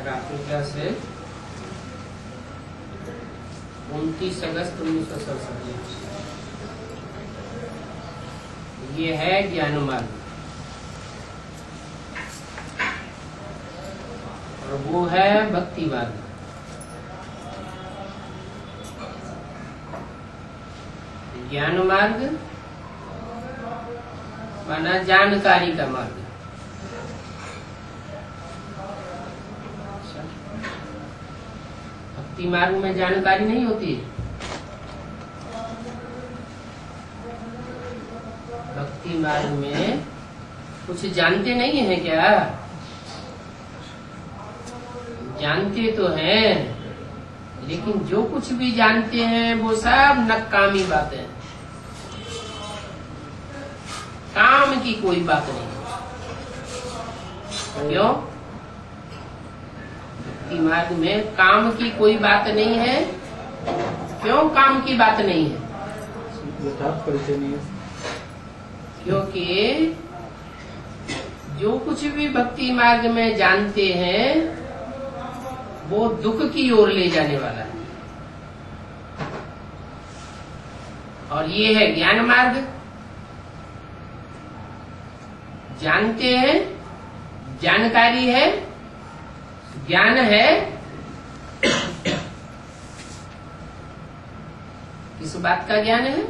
रात्रि से 29 अगस्त 1967। ये है ज्ञान मार्ग और वो है भक्ति मार्ग। ज्ञान मार्ग माना जानकारी का मार्ग। भक्ति मार्ग में जानकारी नहीं होती। भक्ति मार्ग में कुछ जानते नहीं है क्या? जानते तो हैं, लेकिन जो कुछ भी जानते हैं वो सब नकामी बातें हैं। काम की कोई बात नहीं। क्यों? भक्ति मार्ग में काम की कोई बात नहीं है। क्यों काम की बात नहीं है? क्योंकि जो कुछ भी भक्ति मार्ग में जानते हैं वो दुख की ओर ले जाने वाला है। और ये है ज्ञान मार्ग। जानते हैं, जानकारी है, ज्ञान है। किस बात का ज्ञान है?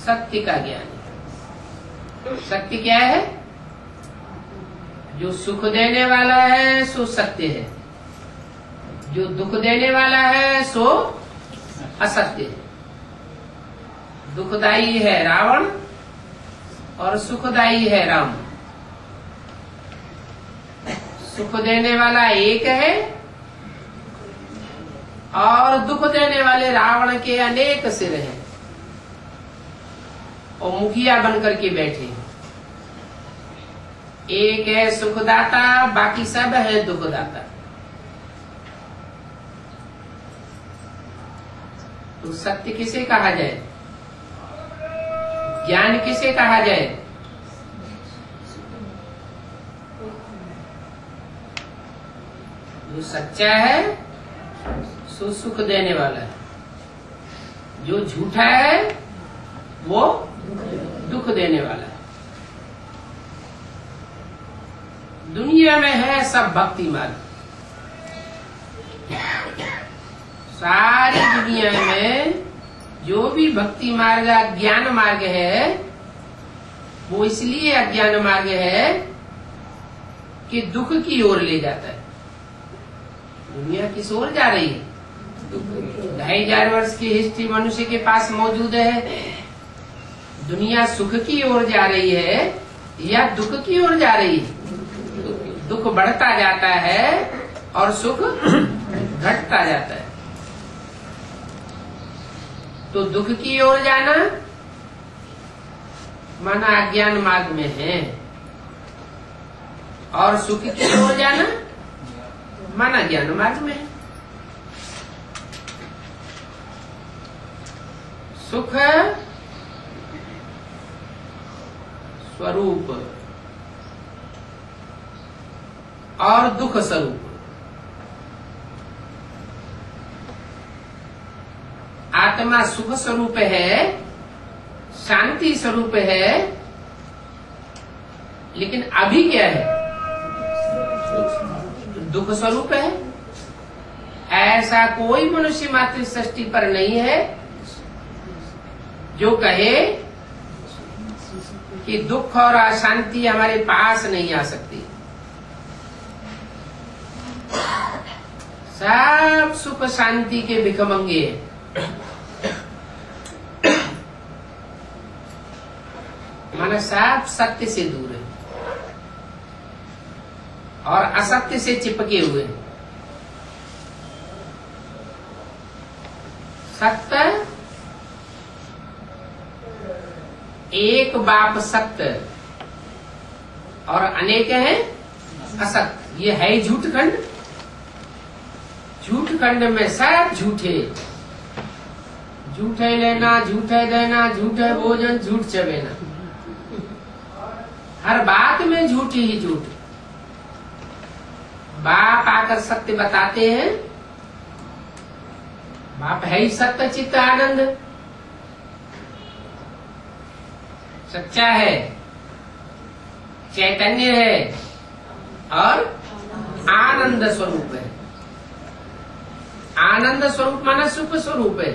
सत्य का ज्ञान है। सत्य क्या है? जो सुख देने वाला है सो सत्य है, जो दुख देने वाला है सो असत्य है। दुखदाई है रावण और सुखदाई है राम। सुख देने वाला एक है और दुख देने वाले रावण के अनेक सिर हैं और मुखिया बनकर के बैठे। एक है सुखदाता, बाकी सब है दुखदाता। तो सत्य किसे कहा जाए? ज्ञान किसे कहा जाए? जो सच्चा है सो सुख देने वाला है, जो झूठा है वो दुख देने वाला है। दुनिया में है सब भक्ति मार्ग। सारी दुनिया में जो भी भक्ति मार्ग अज्ञान मार्ग है वो इसलिए अज्ञान मार्ग है कि दुख की ओर ले जाता है। दुनिया किस ओर जा रही है? 2500 वर्ष की हिस्ट्री मनुष्य के पास मौजूद है। दुनिया सुख की ओर जा रही है या दुख की ओर जा रही है? दुख बढ़ता जाता है और सुख घटता जाता है। तो दुख की ओर जाना माना अज्ञान मार्ग में है, और सुख की ओर जाना माना ज्ञान मार्ग में है। सुख स्वरूप और दुख स्वरूप। आत्मा सुख स्वरूप है, शांति स्वरूप है, लेकिन अभी क्या है? दुख स्वरूप है। ऐसा कोई मनुष्य मात्र सृष्टि पर नहीं है जो कहे कि दुख और अशांति हमारे पास नहीं आ सकती। सब सुख शांति के भिखमंगे हैं। माना सब सत्य से दूर है और असत्य से चिपके हुए हैं। सत्य एक बाप सत्य और अनेक हैं असत्य। ये है झूठ खंड। झूठ खंड में सब झूठे झूठे लेना, झूठे देना, झूठे भोजन, झूठ चबेना। हर बात में झूठ ही झूठ। बाप आकर सत्य बताते हैं। बाप है ही सत्य चित्त आनंद, सच्चा है, चैतन्य है और आनंद स्वरूप है। आनंद स्वरूप माना सुख स्वरूप है।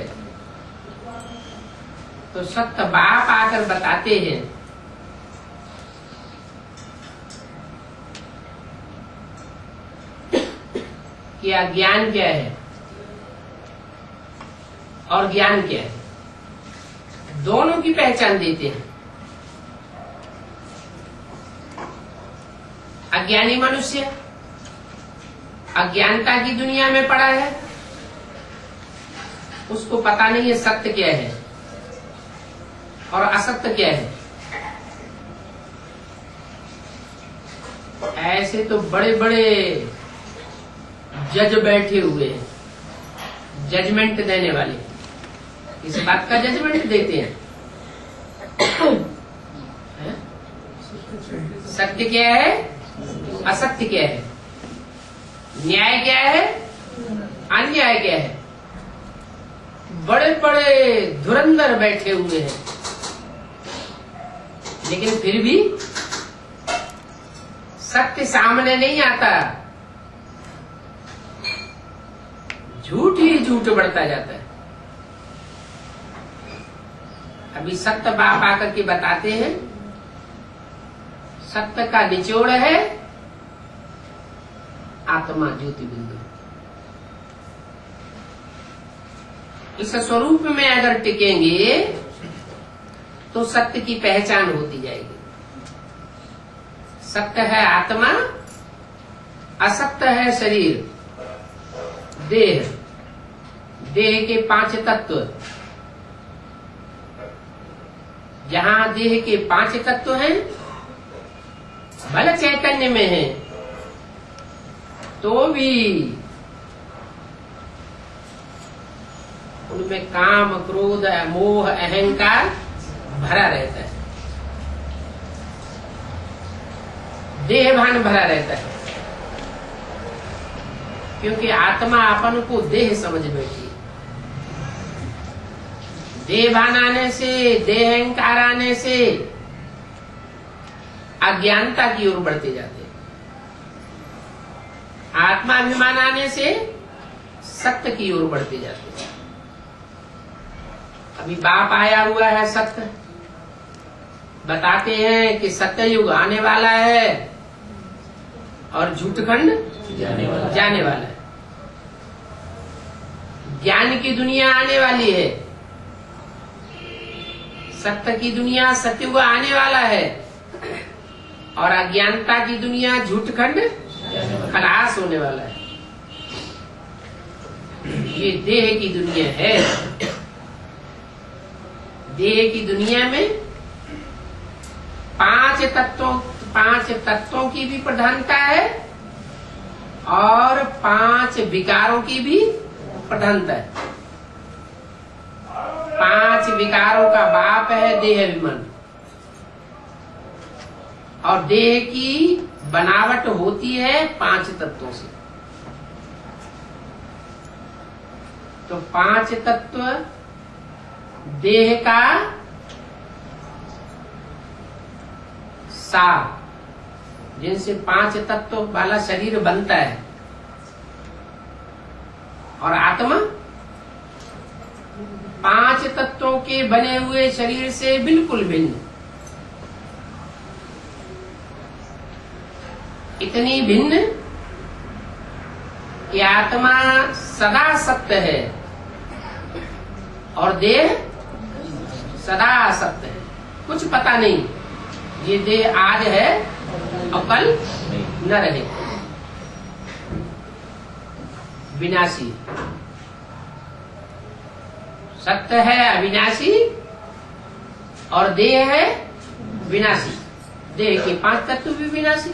तो सत्य बाप आकर बताते हैं। कि अज्ञान क्या है और ज्ञान क्या है, दोनों की पहचान देते हैं। अज्ञानी मनुष्य अज्ञानता की दुनिया में पड़ा है, उसको पता नहीं है सत्य क्या है और असत्य क्या है। ऐसे तो बड़े बड़े जज बैठे हुए हैं, जजमेंट देने वाले। इस बात का जजमेंट देते हैं सत्य क्या है, असत्य क्या है, न्याय क्या है, अन्याय क्या है। बड़े बड़े धुरंधर बैठे हुए हैं, लेकिन फिर भी सत्य सामने नहीं आता। झूठ ही झूठ बढ़ता जाता है। अभी सत्य बाप आकर के बताते हैं, सत्य का निचोड़ है आत्मा ज्योति बिंदु। इस स्वरूप में अगर टिकेंगे तो सत्य की पहचान होती जाएगी। सत्य है आत्मा, असत्य है शरीर, देह, देह के 5 तत्व। जहां देह के 5 तत्व हैं, भले चैतन्य में है तो भी उनमें काम, क्रोध, मोह, अहंकार भरा रहता है, देहभान भरा रहता है। क्योंकि आत्मा अपन को देह समझ बैठी है। देहभान आने से, देह अहंकार आने से अज्ञानता की ओर बढ़ते जाते हैं। आत्माभिमान आने से सत्य की ओर बढ़ते जाते हैं। अभी बाप आया हुआ है सत्य, बताते हैं कि सत्य युग आने वाला है और झूठखंड जाने वाला है। ज्ञान की दुनिया आने वाली है, सत्य की दुनिया सत्युग आने वाला है और अज्ञानता की दुनिया झूठखंड खलास होने वाला है। ये देह की दुनिया है। देह की दुनिया में 5 तत्वों की भी प्रधानता है और 5 विकारों की भी प्रधानता है। 5 विकारों का बाप है देह अभिमान, और देह की बनावट होती है 5 तत्वों से। तो 5 तत्व देह का सार, जिनसे 5 तत्व वाला शरीर बनता है, और आत्मा 5 तत्वों के बने हुए शरीर से बिल्कुल भिन्न। इतनी भिन्न कि आत्मा सदा सत्य है और देह सदा असत्य है। कुछ पता नहीं, ये देह आज है और कल न रहे, विनाशी। सत्य है अविनाशी और देह है विनाशी। देह के 5 तत्व भी विनाशी।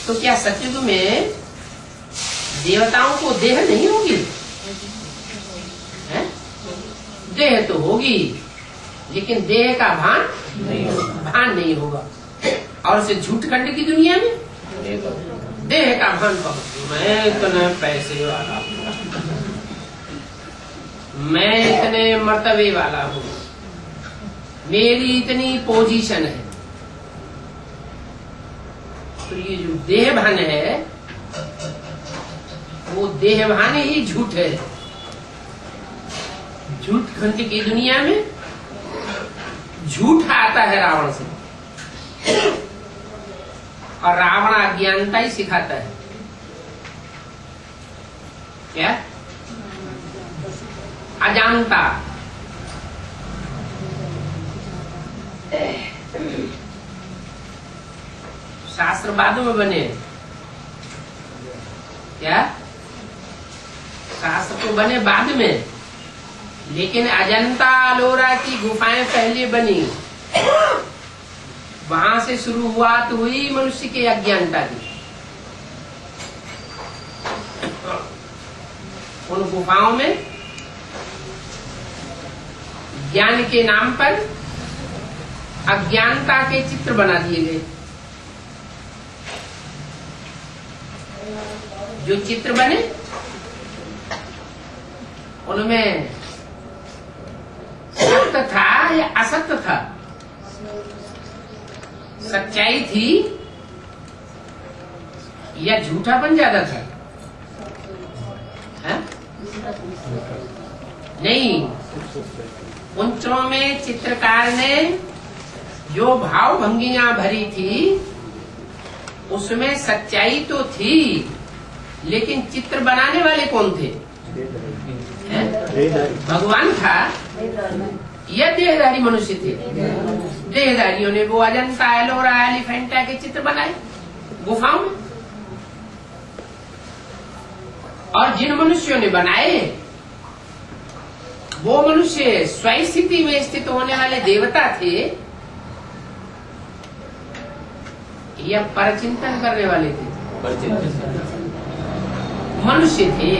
तो क्या सत्युग में देवताओं को देह नहीं होगी? देह तो होगी, लेकिन देह का भान नहीं होगा। और उसे झूठखंड की दुनिया में देह का भान पकड़, मैं इतने पैसे वाला हूँ, मैं इतने मर्तबे वाला हूँ, मेरी इतनी पोजीशन है। तो ये जो देह भान है वो देह भान ही झूठ है। झूठ खंड की दुनिया में झूठ आता है रावण से, और रावण अज्ञानता ही सिखाता है। क्या? अजानता। शास्त्र बाद में बने, क्या? शास्त्र तो बने बाद में, लेकिन अजंता अलोरा की गुफाएं पहले बनी। वहां से शुरुआत हुई मनुष्य के अज्ञानता की। उन गुफाओं में ज्ञान के नाम पर अज्ञानता के चित्र बना दिए गए। जो चित्र बने उनमें सत्य था या असत्य था, सच्चाई थी या झूठापन ज्यादा था? है? नहीं, उन चित्रों में चित्रकार ने जो भाव भंगियां भरी थी उसमें सच्चाई तो थी, लेकिन चित्र बनाने वाले कौन थे? भगवान था या देहधारी मनुष्य थे? देहधारियों ने वो अजंता एलोरा एलिफेंटा के चित्र बनाए गुफाओं में। और जिन मनुष्यों ने बनाए वो मनुष्य स्वयं स्थिति में स्थित होने वाले देवता थे या परचिंतन करने वाले थे? मनुष्य थे।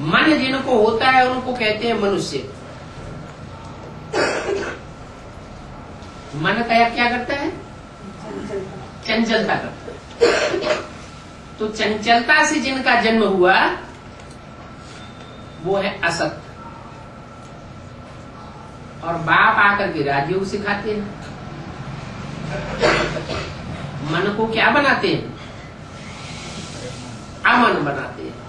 मन जिनको होता है उनको कहते हैं मनुष्य। मन क्या करता है? चंचलता करता है। तो चंचलता से जिनका जन्म हुआ वो है असत। और बाप आकर के राजयोग सिखाते हैं। मन को क्या बनाते हैं? अमन बनाते हैं।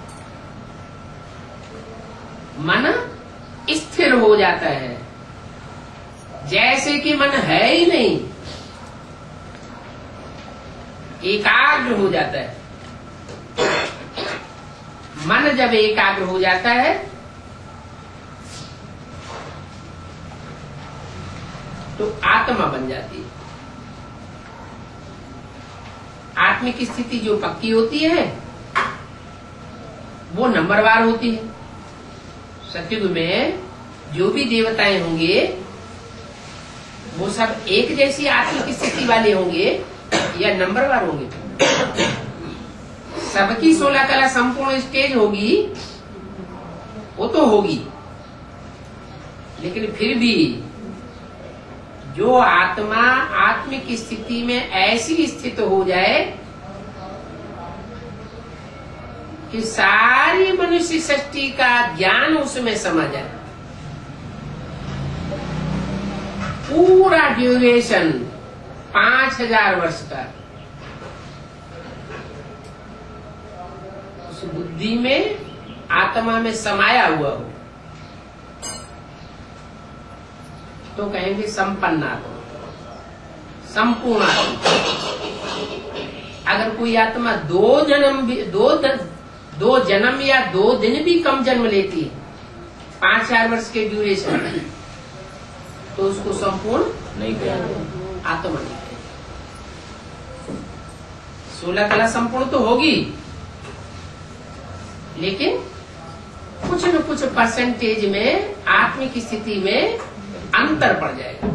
मन स्थिर हो जाता है, जैसे कि मन है ही नहीं, एकाग्र हो जाता है। मन जब एकाग्र हो जाता है तो आत्मा बन जाती है। आत्मिक स्थिति जो पक्की होती है वो नंबरवार होती है। सतयुग में जो भी देवताएं होंगे वो सब एक जैसी आत्मिक स्थिति वाले होंगे या नंबरवार होंगे? सबकी 16 कला संपूर्ण स्टेज होगी, वो तो होगी, लेकिन फिर भी जो आत्मा आत्मिक स्थिति में ऐसी स्थित हो जाए कि सारी मनुष्य सृष्टि का ज्ञान उसमें समा जाए, पूरा ड्यूरेशन 5000 वर्ष का उस बुद्धि में आत्मा में समाया हुआ हो तो कहेंगे संपन्न आत्मा, संपूर्ण आत्मा। अगर कोई आत्मा दो जन्म या 2 दिन भी कम जन्म लेती है 5000 वर्ष के ड्यूरेशन में, तो उसको संपूर्ण नहीं कहेंगे, आत्मा नहीं कहेंगे। 16 कला संपूर्ण तो होगी, लेकिन कुछ न कुछ परसेंटेज में आत्मिक स्थिति में अंतर पड़ जाएगा।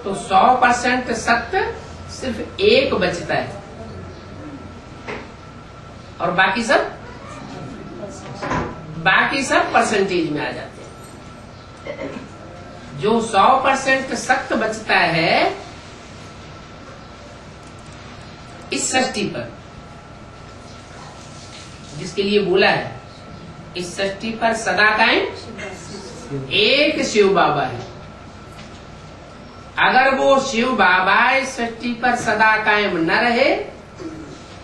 तो 100% सत्य सिर्फ एक बचता है और बाकी सब बाकी सब परसेंटेज में आ जाते हैं। जो 100% सत्य बचता है इस सृष्टि पर, जिसके लिए बोला है इस सृष्टि पर सदा कायम एक शिव बाबा है। अगर वो शिव बाबा इस सृष्टि पर सदा कायम न रहे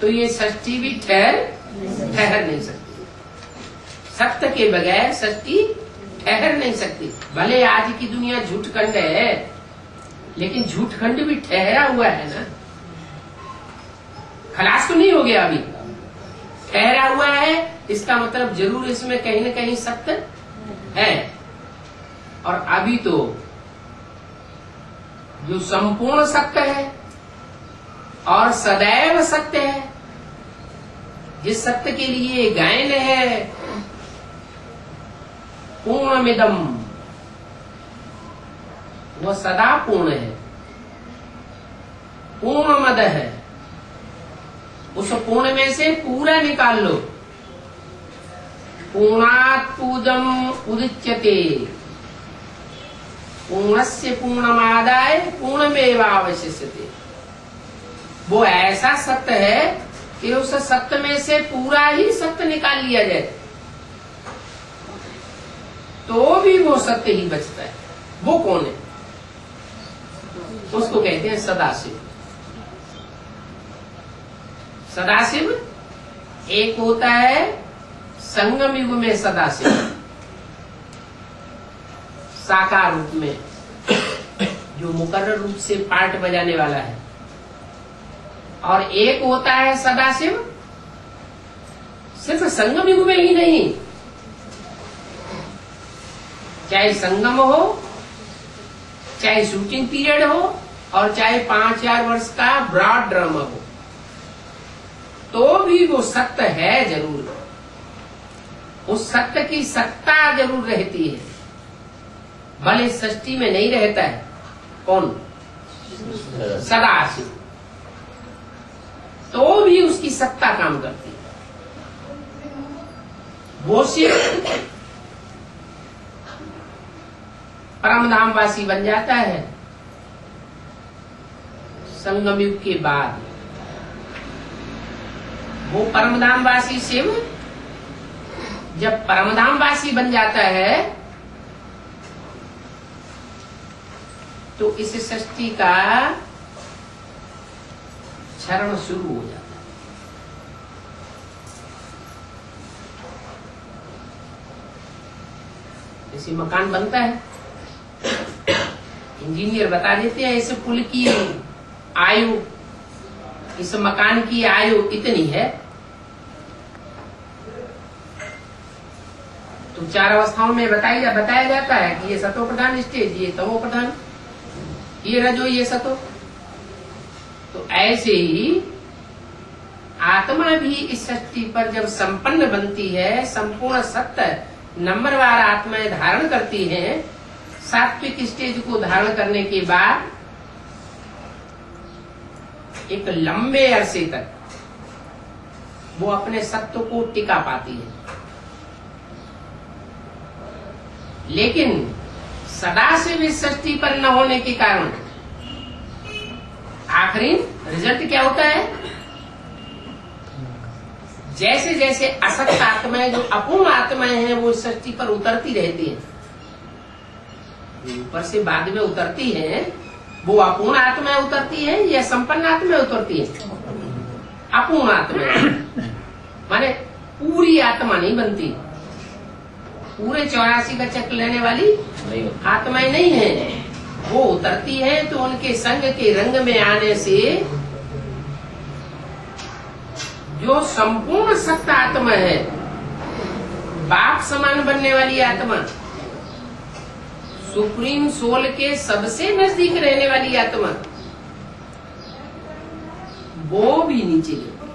तो ये सृष्टि भी ठहर नहीं सकती। सत्य के बगैर सृष्टि ठहर नहीं सकती। भले आज की दुनिया झूठखंड है, लेकिन झूठखंड भी ठहरा हुआ है ना, खलास तो नहीं हो गया, अभी ठहरा हुआ है। इसका मतलब जरूर इसमें कहीं न कहीं सत्य है। और अभी तो जो संपूर्ण सत्य है और सदैव सत्य है, जिस सत्य के लिए गायन है पूर्णमिदम्, वो सदा पूर्ण है, पूर्णमद है। उस पूर्ण में से पूरा निकाल लो। पूर्णात् पूजम उदिच्यते, पूर्णस्य पूर्णमादाय पूर्णमेवावशिष्यते। वो ऐसा सत्य है कि उस सत्य में से पूरा ही सत्य निकाल लिया जाए तो भी वो सत्य ही बचता है। वो कौन है? उसको कहते हैं सदाशिव। सदाशिव एक होता है संगम युग में सदाशिव साकार रूप में, जो मुकर्रर रूप से पार्ट बजाने वाला है। और एक होता है सदाशिव सिर्फ संगम युग में ही नहीं, चाहे संगम हो, चाहे शूटिंग पीरियड हो, और चाहे 5000 वर्ष का ब्रॉड ड्रामा हो, तो भी वो सत्य है जरूर। उस सत्य की सत्ता जरूर रहती है, भले सृष्टि में नहीं रहता है। कौन? सदाशिव। तो भी उसकी सत्ता काम करती है। वो शिव परमधामवासी बन जाता है संगम युग के बाद। वो परमधामवासी शिव जब परमधामवासी बन जाता है तो इस सृष्टि का क्षरण शुरू हो जाता है। जैसे मकान बनता है, इंजीनियर बता देते हैं इस पुल की आयु, इस मकान की आयु इतनी है, तो 4 अवस्थाओं में बताया जाता है कि ये सतो प्रधान स्टेज, ये तमो प्रधान, ये रजो, ये सतो। तो ऐसे ही आत्मा भी इस सृष्टि पर जब संपन्न बनती है, संपूर्ण सत्य नंबरवार आत्माएं धारण करती हैं, सात्विक स्टेज को धारण करने के बाद एक लंबे अरसे तक वो अपने सत्व को टिका पाती है। लेकिन सदाशिव इस सृष्टि पर न होने के कारण आखिरी रिजल्ट क्या होता है? जैसे जैसे असक्त आत्माएं, जो अपूर्ण आत्माएं हैं, वो इस सृष्टि पर उतरती रहती हैं, ऊपर से बाद में उतरती हैं, वो अपूर्ण आत्माएं उतरती हैं या संपन्न आत्माएं उतरती हैं? अपूर्ण आत्माएं, माने पूरी आत्मा नहीं बनती, पूरे 84 का चक्र लेने वाली आत्माएं नहीं है। वो उतरती है तो उनके संग के रंग में आने से जो संपूर्ण सत्य आत्मा है, बाप समान बनने वाली आत्मा, सुप्रीम सोल के सबसे नजदीक रहने वाली आत्मा, वो भी नीचे गिरती।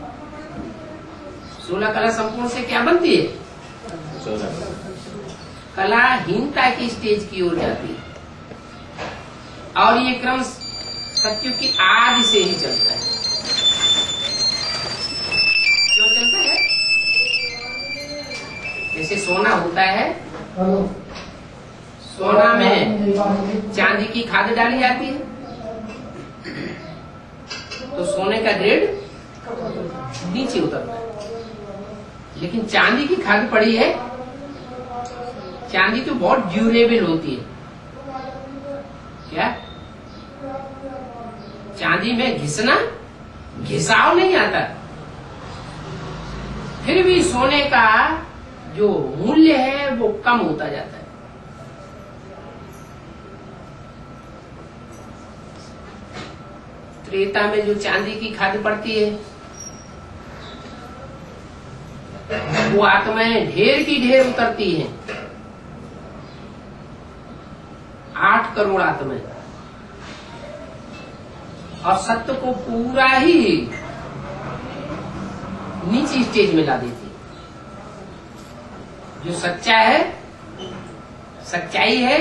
16 कला संपूर्ण से क्या बनती है? कलाहीनता की स्टेज की ओर जाती है। और ये क्रम सत्युग की आदि से ही चलता है। क्यों चलता है? जैसे सोना होता है, सोना में चांदी की खाद डाली जाती है तो सोने का ग्रेड नीचे उतरता है। लेकिन चांदी की खाद पड़ी है, चांदी तो बहुत ड्यूरेबल होती है। क्या चांदी में घिसाव नहीं आता, फिर भी सोने का जो मूल्य है वो कम होता जाता है। त्रेता में जो चांदी की खाद पड़ती है वो आत्माएं ढेर की ढेर उतरती हैं। 8 करोड़ आत्माएं, और सत्य को पूरा ही नीची स्टेज में ला देती है। जो सच्चा है, सच्चाई है,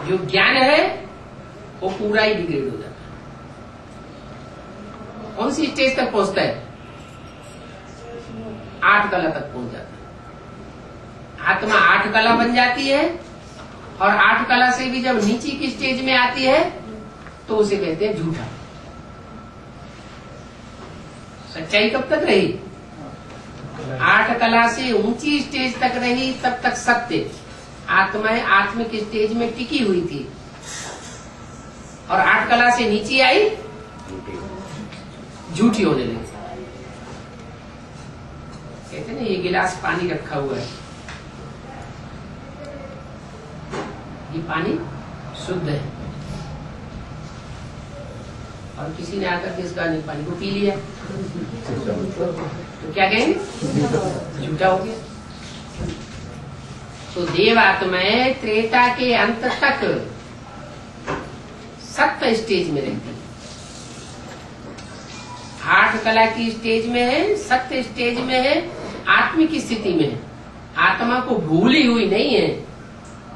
जो ज्ञान है वो पूरा ही डिग्रेड हो जाता है। कौन सी स्टेज तक पहुंचता है? 8 कला तक पहुंच जाता है। आत्मा 8 कला बन जाती है, और 8 कला से भी जब नीची की स्टेज में आती है तो उसे कहते हैं झूठा। सच्चाई कब तक रही? 8 कला से ऊंची स्टेज तक रही, तब तक सत्य आत्माएं आत्मिक स्टेज में टिकी हुई थी। और 8 कला से नीचे आई, झूठी होने लगी। कहते ना, ये गिलास पानी रखा हुआ है, ये पानी शुद्ध है, और किसी ने आकर के इस पानी को पी लिया तो क्या कहेंगे? झूठा हो गया। तो देव आत्माएं त्रेता के अंत तक सत्य स्टेज में रहती है। 8 कला की स्टेज में है, सत्य स्टेज में है, आत्मिक स्थिति में है, आत्मा को भूली हुई नहीं है।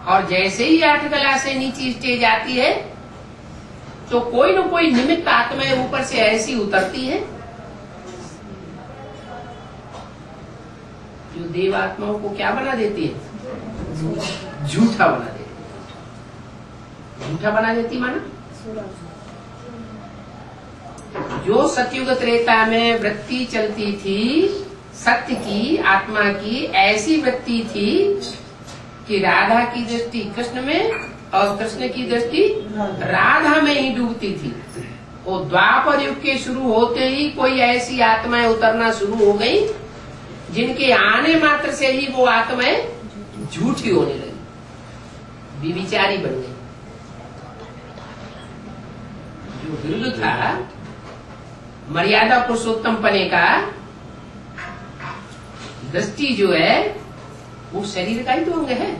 और जैसे ही 8 कला से नीचे स्टेज आती है तो कोई न कोई निमित्त आत्माएं ऊपर से ऐसी उतरती है जो देव आत्माओं को क्या बना देती है? झूठा बना देती है। झूठा बना देती माना जो सतयुग त्रेता में वृत्ति चलती थी सत्य की, आत्मा की, ऐसी वृत्ति थी कि राधा की दृष्टि कृष्ण में और कृष्ण की दृष्टि राधा में ही डूबती थी। वो द्वापर युग के शुरू होते ही कोई ऐसी आत्माएं उतरना शुरू हो गई जिनके आने मात्र से ही वो आत्माएं झूठी होने लगी, विविचारी बन गई। जो विरुद्ध था मर्यादा पुरुषोत्तम पने का, दृष्टि जो है वो शरीर का ही तो अंग है।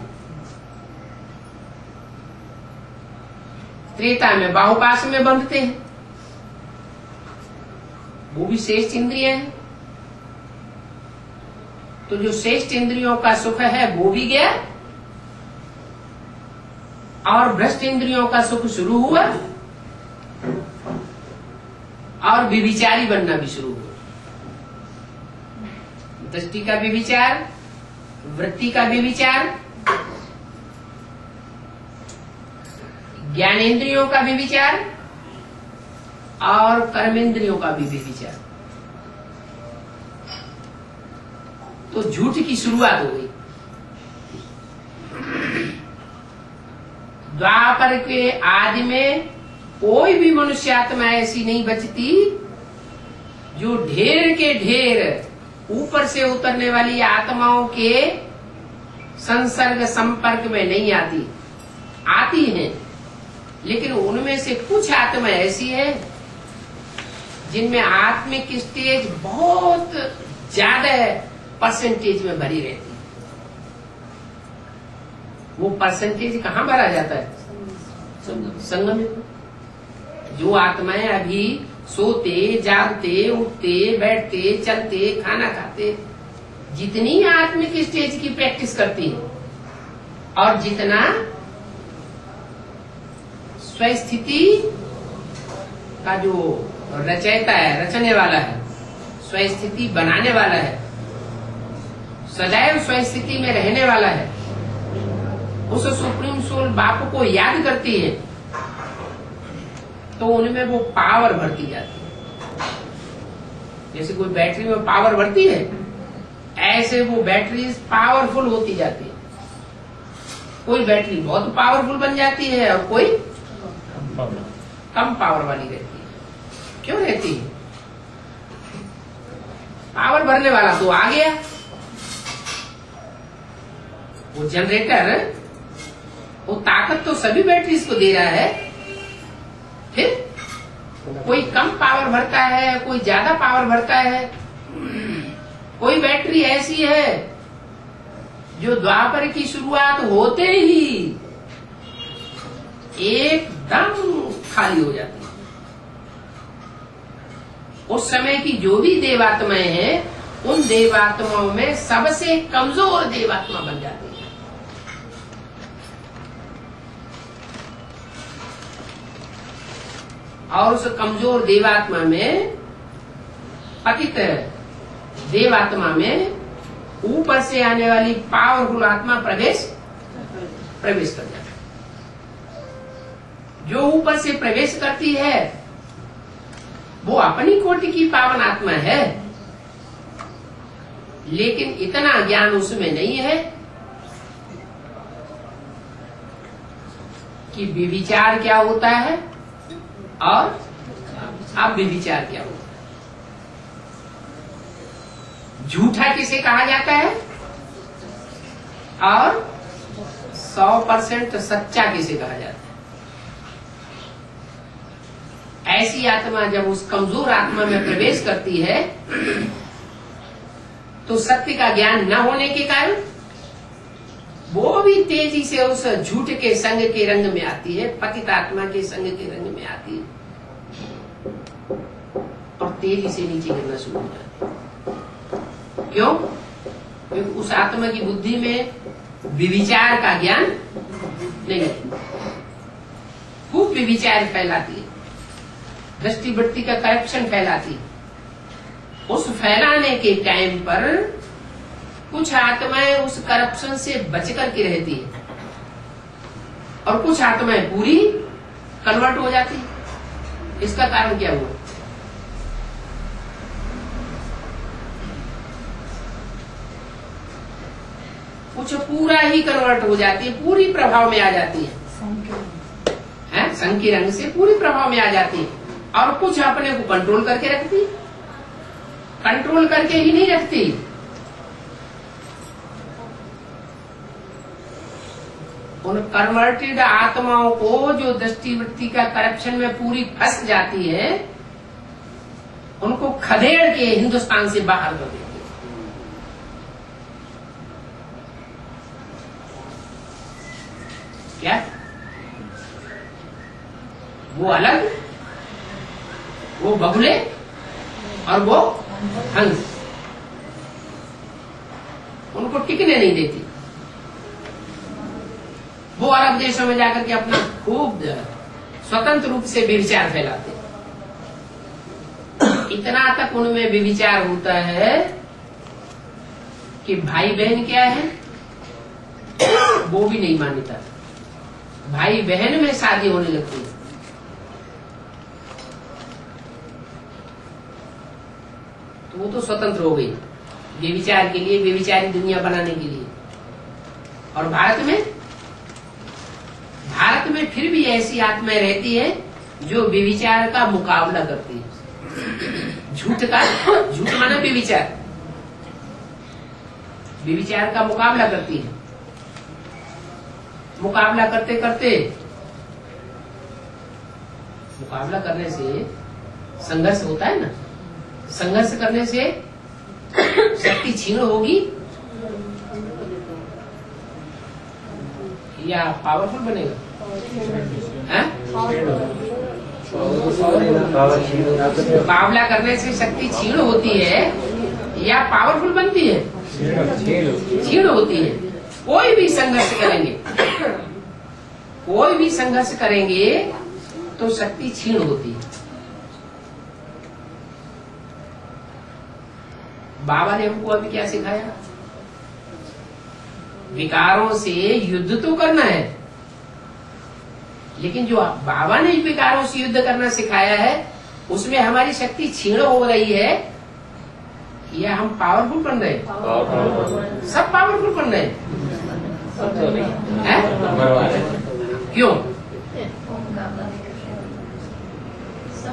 त्रेता में बाहुपाश में बंधते हैं, वो भी श्रेष्ठ इंद्रिय है। तो जो श्रेष्ठ इंद्रियों का सुख है वो भी गया, और भ्रष्ट इंद्रियों का सुख शुरू हुआ, और विविचारी बनना भी शुरू हुआ। दृष्टि का विविचार, वृत्ति का विविचार, ज्ञानेन्द्रियों का भी विचार, और कर्मेंद्रियों का भी विचार। तो झूठ की शुरुआत हो गई। द्वापर के आदि में कोई भी मनुष्य आत्मा ऐसी नहीं बचती जो ढेर के ढेर ऊपर से उतरने वाली आत्माओं के संसर्ग संपर्क में नहीं आती। आती हैं, लेकिन उनमें से कुछ आत्मा ऐसी है जिनमें आत्मिक स्टेज बहुत ज्यादा परसेंटेज में भरी रहती है। वो परसेंटेज कहाँ भरा जाता है? संगम में। जो आत्माएं अभी सोते, जागते, उठते, बैठते, चलते, खाना खाते, जितनी आत्मिक स्टेज की प्रैक्टिस करती है और जितना स्वस्थिति का जो रचयिता है, रचने वाला है, स्वस्थिति बनाने वाला है, सदैव स्वस्थिति में रहने वाला है, उस सुप्रीम सोल बाप को याद करती है, तो उनमें वो पावर भरती जाती है। जैसे कोई बैटरी में पावर भरती है, ऐसे वो बैटरी पावरफुल होती जाती है। कोई बैटरी बहुत पावरफुल बन जाती है और कोई कम पावर वाली रहती है। क्यों रहती है? पावर भरने वाला तो आ गया, वो जनरेटर वो ताकत तो सभी बैटरीज को दे रहा है। फिर कोई कम पावर भरता है, कोई ज्यादा पावर भरता है। कोई बैटरी ऐसी है जो द्वापर की शुरुआत होते ही एकदम खाली हो जाती है। उस समय की जो भी देवात्माएं हैं, उन देवात्माओं में सबसे कमजोर देवात्मा बन जाती है। और उस कमजोर देवात्मा में, पतित देवात्मा में ऊपर से आने वाली पावरफुल आत्मा प्रवेश कर जाती है। जो ऊपर से प्रवेश करती है वो अपनी कोटि की पावन आत्मा है, लेकिन इतना ज्ञान उसमें नहीं है कि व्यभिचार क्या होता है और अव्यभिचार क्या होता है। झूठा किसे कहा जाता है और 100% सच्चा किसे कहा जाता है। ऐसी आत्मा जब उस कमजोर आत्मा में प्रवेश करती है तो सत्य का ज्ञान न होने के कारण वो भी तेजी से उस झूठ के संग के रंग में आती है, पतित आत्मा के संग के रंग में आती है और तेजी से नीचे गिरना शुरू हो जाती है। क्यों? क्योंकि उस आत्मा की बुद्धि में व्यभिचार का ज्ञान नहीं है। खूब व्यभिचार फैलाती है, दृष्टि वृत्ति का करप्शन फैलाती है। उस फैलाने के टाइम पर कुछ आत्माएं उस करप्शन से बच करके रहती है और कुछ आत्माएं पूरी कन्वर्ट हो जाती है। इसका कारण क्या हुआ? कुछ पूरा ही कन्वर्ट हो जाती है, पूरी प्रभाव में आ जाती है, संग के रंग से पूरी प्रभाव में आ जाती है। और कुछ अपने को कंट्रोल करके रखती, कंट्रोल करके ही नहीं रखती, उन कन्वर्टेड आत्माओं को जो दृष्टि वृत्ति का करप्शन में पूरी फंस जाती है, उनको खदेड़ के हिंदुस्तान से बाहर कर देती है। क्या वो अलग, वो बगुले और वो हंस, उनको टिकने नहीं देती। वो अरब देशों में जाकर के अपना खूब स्वतंत्र रूप से व्यभिचार फैलाते। इतना तक उनमें व्यभिचार होता है कि भाई बहन क्या है वो भी नहीं मानता। भाई बहन में शादी होने लगती है। तो वो तो स्वतंत्र हो गई व्यभिचार के लिए, व्यभिचारी दुनिया बनाने के लिए। और भारत में फिर भी ऐसी आत्माएं रहती है जो व्यभिचार का मुकाबला करती है। झूठ माना व्यभिचार, व्यभिचार का मुकाबला करती है। मुकाबला करते करते, मुकाबला करने से संघर्ष होता है ना, संघर्ष करने से शक्ति क्षीण होगी या पावरफुल बनेगा? मुकाबला करने से शक्ति क्षीण होती है या पावरफुल बनती है? क्षीण होती है। कोई भी संघर्ष करेंगे, कोई भी संघर्ष करेंगे तो शक्ति क्षीण होती है। बाबा ने हमको अभी क्या सिखाया? विकारों से युद्ध तो करना है, लेकिन जो बाबा ने विकारों से युद्ध करना सिखाया है उसमें हमारी शक्ति क्षीण हो रही है या हम पावरफुल बन रहे हैं? सब पावरफुल बन रहे हैं। क्यों?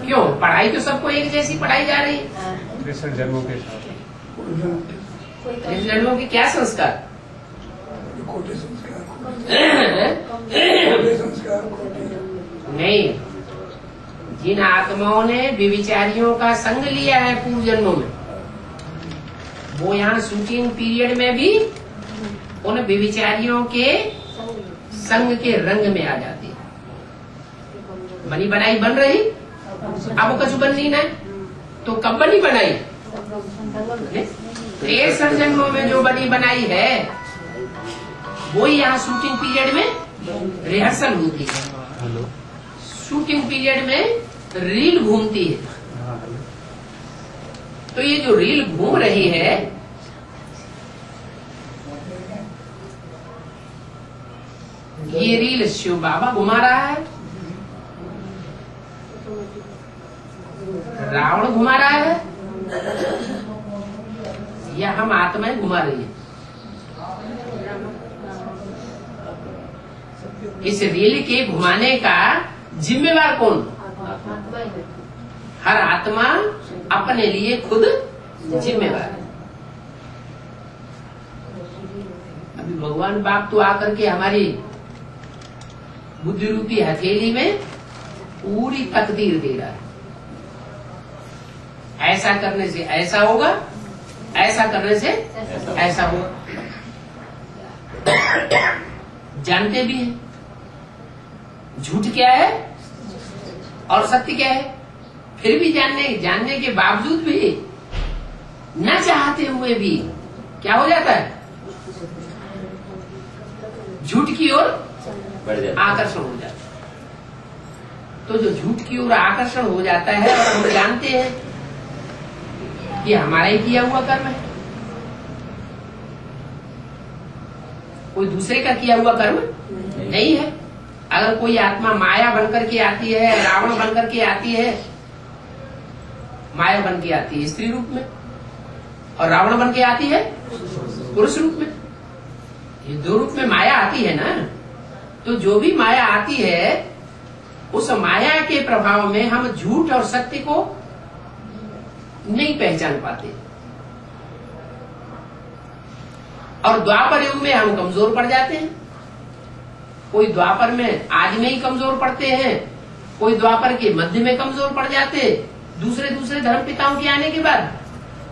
क्यों? पढ़ाई तो सबको एक जैसी पढ़ाई जा रही है। जन्मों के साथ जन्मों के क्या संस्कार? नहीं, जिन आत्माओं ने व्यभिचारियों का संग लिया है पूर्व जन्मों में, वो यहाँ शूटिंग पीरियड में भी उन व्यभिचारियों के संग के रंग में आ जाती है। बनी बनाई बन रही, अब कछु बन नहीं ना, तो कब बनी बनाई? 63 जन्मों में जो बनी बनाई है वो यहाँ शूटिंग पीरियड में रिहर्सल होती है। शूटिंग पीरियड में रील घूमती है। तो ये जो रील घूम रही है, ये रील शिव बाबा घुमा रहा है, रावण घुमा रहा है, या हम आत्माएं घुमा रही है? इस रील के घुमाने का जिम्मेवार कौन? हर आत्मा अपने लिए खुद जिम्मेवार है। अभी भगवान बाप तो आकर के हमारी बुद्धि रूपी हथेली में पूरी तकदीर दे रहा है। ऐसा करने से ऐसा होगा, ऐसा करने से ऐसा होगा। जानते भी हैं झूठ क्या है और सत्य क्या है, फिर भी जानने के बावजूद भी न चाहते हुए भी क्या हो जाता है? झूठ की ओर आकर्षण हो जाता है। तो जो झूठ की ओर आकर्षण हो जाता है और हम जानते हैं कि हमारा ही किया हुआ कर्म है, कोई दूसरे का किया हुआ कर्म नहीं है। अगर कोई आत्मा माया बनकर के आती है, रावण बनकर के आती है, माया बन के आती है स्त्री रूप में, और रावण बन के आती है पुरुष रूप में, ये दो रूप में माया आती है ना। तो जो भी माया आती है उस माया के प्रभाव में हम झूठ और सत्य को नहीं पहचान पाते, और द्वापर युग में हम कमजोर पड़ जाते हैं। कोई द्वापर में आज में ही कमजोर पड़ते हैं, कोई द्वापर के मध्य में कमजोर पड़ जाते, दूसरे धर्म पिताओं के आने के बाद,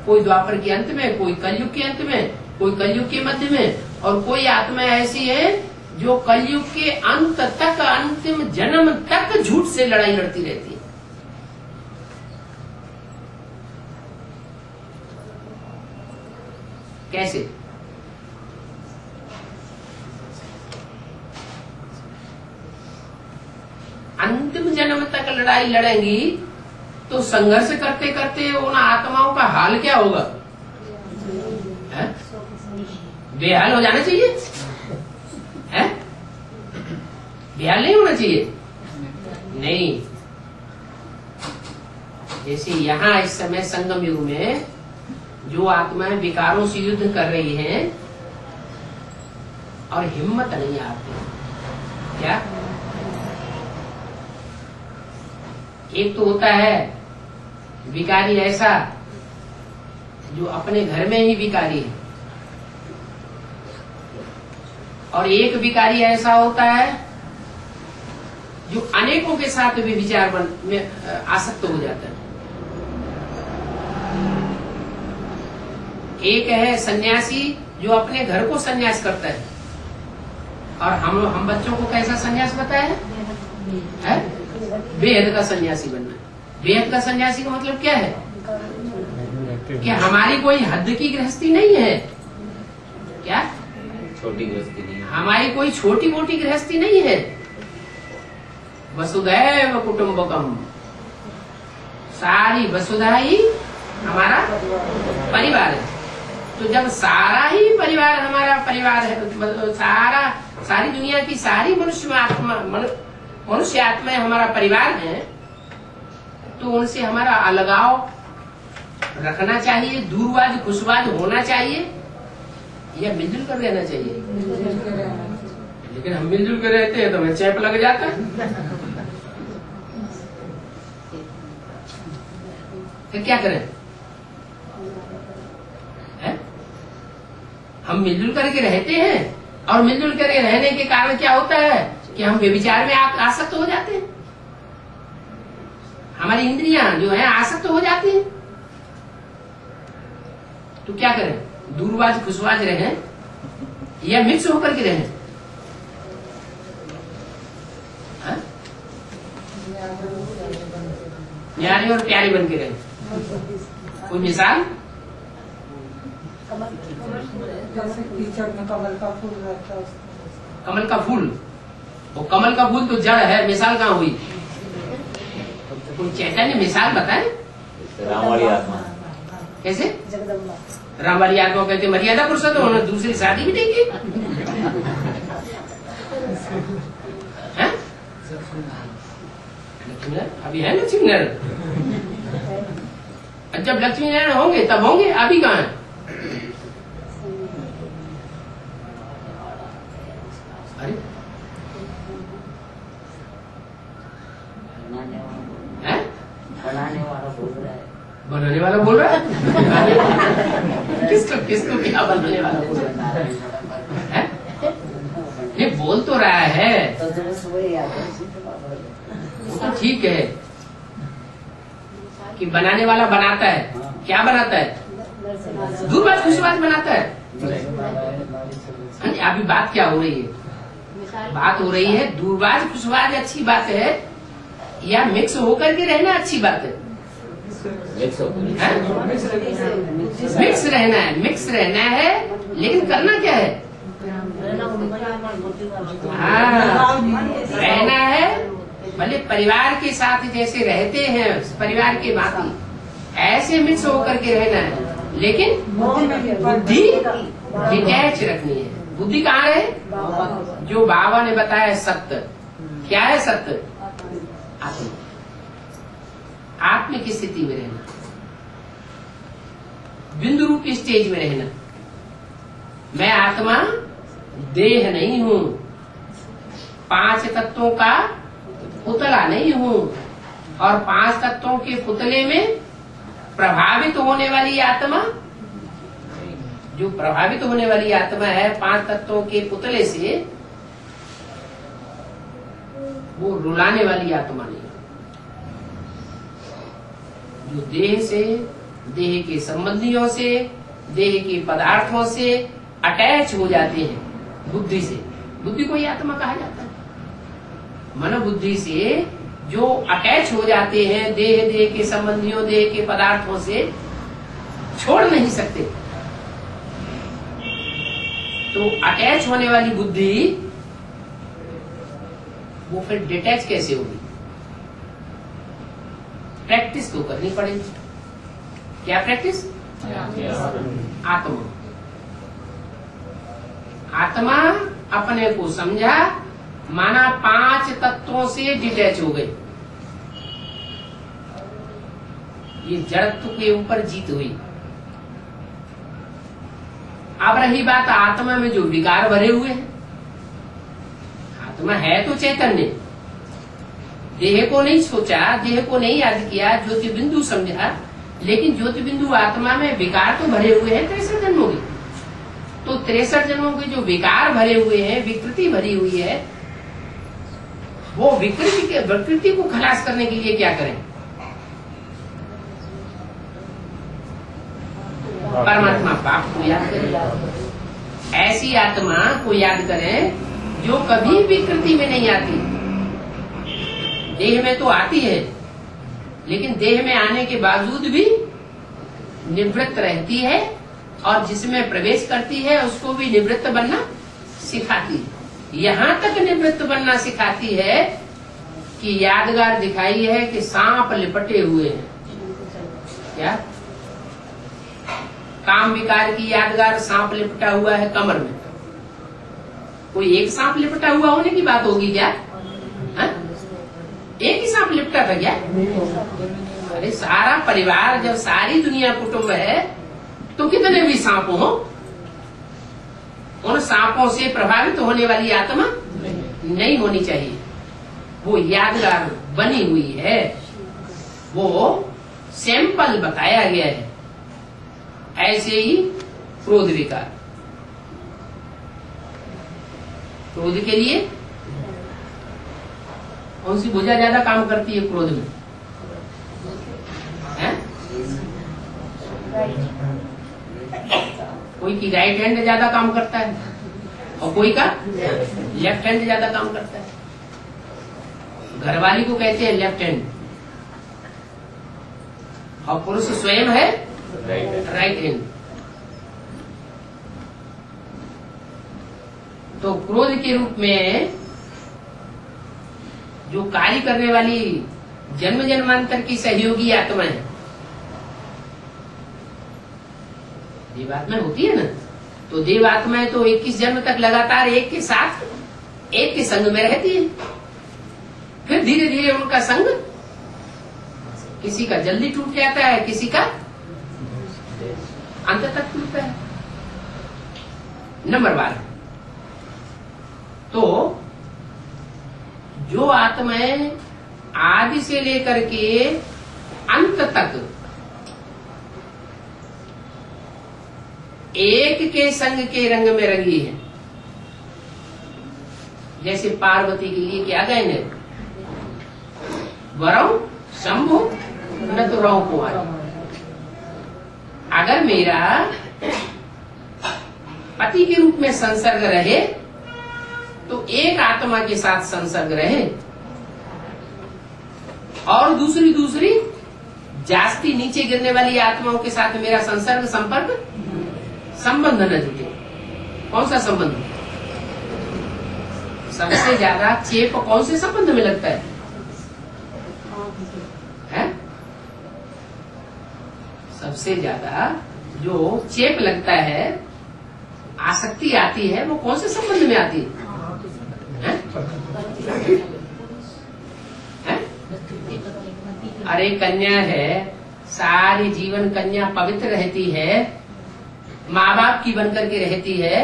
कोई द्वापर के अंत में, कोई कलयुग के अंत में, कोई कलयुग के मध्य में, और कोई आत्मा ऐसी है जो कलयुग के अंत तक, अंतिम जन्म तक झूठ से लड़ाई लड़ती रहती है। कैसे? अंतिम जन्म तक लड़ाई लड़ेंगी तो संघर्ष करते करते उन आत्माओं का हाल क्या होगा? बेहाल हो जाना चाहिए, है? बेहाल नहीं होना चाहिए। नहीं, जैसे यहाँ इस समय संगम युग में जो आत्माएं विकारों से युद्ध कर रही हैं और हिम्मत नहीं आती, क्या? एक तो होता है विकारी ऐसा जो अपने घर में ही विकारी है, और एक विकारी ऐसा होता है जो अनेकों के साथ भी विचार में आसक्त हो जाता है। एक है सन्यासी जो अपने घर को सन्यास करता है, और हम बच्चों को कैसा सन्यास बताया है? बेहद का सन्यासी बनना है। बेहद का सन्यासी का मतलब क्या है? कि हमारी कोई हद की गृहस्थी नहीं है, क्या? छोटी गृहस्थी नहीं, हमारी कोई छोटी मोटी गृहस्थी नहीं है। वसुधैव कुटुम्बकम, सारी वसुधा ही हमारा परिवार है। तो जब सारा ही परिवार हमारा परिवार है, मतलब सारी दुनिया की सारी मनुष्य आत्माएं हमारा परिवार है, तो उनसे हमारा अलगाव रखना चाहिए, दूरवाज खुशवाज होना चाहिए या मिलजुल कर रहना चाहिए। लेकिन हम मिलजुल कर रहते हैं तो हमें चैप लग जाता है, फिर क्या करें? हम मिलजुल करके रहते हैं और मिलजुल करके रहने के कारण क्या होता है कि हम व्यभिचार में आसक्त हो जाते हैं, हमारी इंद्रियां जो है आसक्त हो जाती हैं। तो क्या करें? दूरवाज खुशवाज रहें या मिक्स होकर के रहें? न्यारे और प्यारे बन के रहें। कोई मिसाल? जैसे कीचड़ में कमल का फूल रहता है। कमल का फूल, वो कमल का फूल तो जड़ है, मिसाल कहाँ हुई? कोई चैतन्य मिसाल बताए? राम वाली आत्मा। कैसे? राम वाली आत्मा कहते मर्यादा पुरुषोत्तम होना, दूसरी शादी भी देंगे। अभी है लक्ष्मी नारायण, जब लक्ष्मी नारायण होंगे तब होंगे, अभी कहाँ है? अरे बनाने वाला बोल रहा है। किसको क्या बनाने वाला बोल रहा है? ये बोल तो रहा है, वो तो ठीक है कि बनाने वाला बनाता है। क्या बनाता है? दूरबाज खुशबाज बनाता है। अभी बात क्या हो रही है? बात हो रही है दूरबाज खुशबाज अच्छी बात है या मिक्स होकर के रहना अच्छी बात है? मिक्स रहना है, मिक्स रहना है, लेकिन करना क्या है? रहना है, भले परिवार के साथ जैसे रहते हैं परिवार के भांति ऐसे मिक्स होकर के रहना है, लेकिन बुद्धि डिटैच रखनी है। बुद्धि कहाँ है? जो बाबा ने बताया सत्य। क्या है सत्य? आत्मा। आत्मा की स्थिति में रहना, बिंदु रूप स्टेज में रहना। मैं आत्मा देह नहीं हूँ, 5 तत्वों का पुतला नहीं हूँ, और 5 तत्वों के पुतले में प्रभावित होने वाली आत्मा, जो प्रभावित होने वाली आत्मा है 5 तत्वों के पुतले से, वो रुलाने वाली आत्मा नहीं। जो देह से, देह के संबंधियों से, देह के पदार्थों से अटैच हो जाते हैं बुद्धि से। बुद्धि को ही आत्मा कहा जाता है। मनोबुद्धि से जो अटैच हो जाते हैं देह के संबंधियों, देह के पदार्थों से छोड़ नहीं सकते, तो अटैच होने वाली बुद्धि वो फिर डिटैच कैसे होगी? प्रैक्टिस तो करनी पड़ेगी। क्या प्रैक्टिस? आत्मा। आत्मा अपने को समझा, माना 5 तत्वों से डिटैच हो गई, ये जड़त्व के ऊपर जीत हुई। अब रही बात आत्मा में जो विकार भरे हुए हैं। आत्मा है तो चैतन्य, देह को नहीं सोचा, देह को नहीं याद किया, ज्योति बिंदु समझा, लेकिन ज्योति बिंदु आत्मा में विकार तो भरे हुए हैं 63 जन्मों की। तो 63 जन्मों के जो विकार भरे हुए हैं, विकृति भरी हुई है, वो विकृति को खलास करने के लिए क्या करें? परमात्मा बाप को याद करें। ऐसी आत्मा को याद करें जो कभी विकृति में नहीं आती। देह में तो आती है, लेकिन देह में आने के बावजूद भी निवृत्त रहती है, और जिसमें प्रवेश करती है उसको भी निवृत्त बनना सिखाती है। यहाँ तक निवृत्त बनना सिखाती है कि यादगार दिखाई है कि सांप लिपटे हुए हैं। क्या? काम विकार की यादगार सांप लिपटा हुआ है कमर में। कोई एक सांप लिपटा हुआ होने की बात होगी क्या? हा? एक ही सांप लिपटा था क्या? अरे सारा परिवार, जब सारी दुनिया कुटुंब है तो कितने भी सांप हो, उन सांपों से प्रभावित होने वाली आत्मा नहीं होनी चाहिए। वो यादगार बनी हुई है, वो सैंपल बताया गया है। ऐसे ही क्रोध विकार, क्रोध के लिए कौन सी भुजा ज्यादा काम करती है क्रोध में? है? कोई की राइट हैंड ज्यादा काम करता है और कोई का लेफ्ट हैंड ज्यादा काम करता है। घरवाली को कहते हैं लेफ्ट हैंड और पुरुष स्वयं है राइट हैंड। तो क्रोध के रूप में जो कार्य करने वाली जन्म जन्मांतर की सहयोगी आत्मा है, देवात्मा होती है ना, तो देवात्माएं तो 21 जन्म तक लगातार एक के साथ एक के संग में रहती है। फिर धीरे धीरे उनका संग किसी का जल्दी टूट जाता है, किसी का अंत तक टूटता है। नंबर 12, तो जो आत्माएं आदि से लेकर के अंत तक एक के संग के रंग में रंगी है, जैसे पार्वती के लिए क्या गायन है, वरौ शंभु न तो रहो कुमार। अगर मेरा पति के रूप में संसर्ग रहे तो एक आत्मा के साथ संसर्ग रहे और दूसरी जास्ती नीचे गिरने वाली आत्माओं के साथ मेरा संसर्ग संपर्क संबंध न जुटे। कौन सा संबंध? सबसे ज्यादा चेप कौन से संबंध में लगता है? सबसे ज्यादा जो चेप लगता है, आसक्ति आती है, वो कौन से संबंध में आती है? अरे कन्या है, सारी जीवन कन्या पवित्र रहती है, माँ बाप की बनकर के रहती है,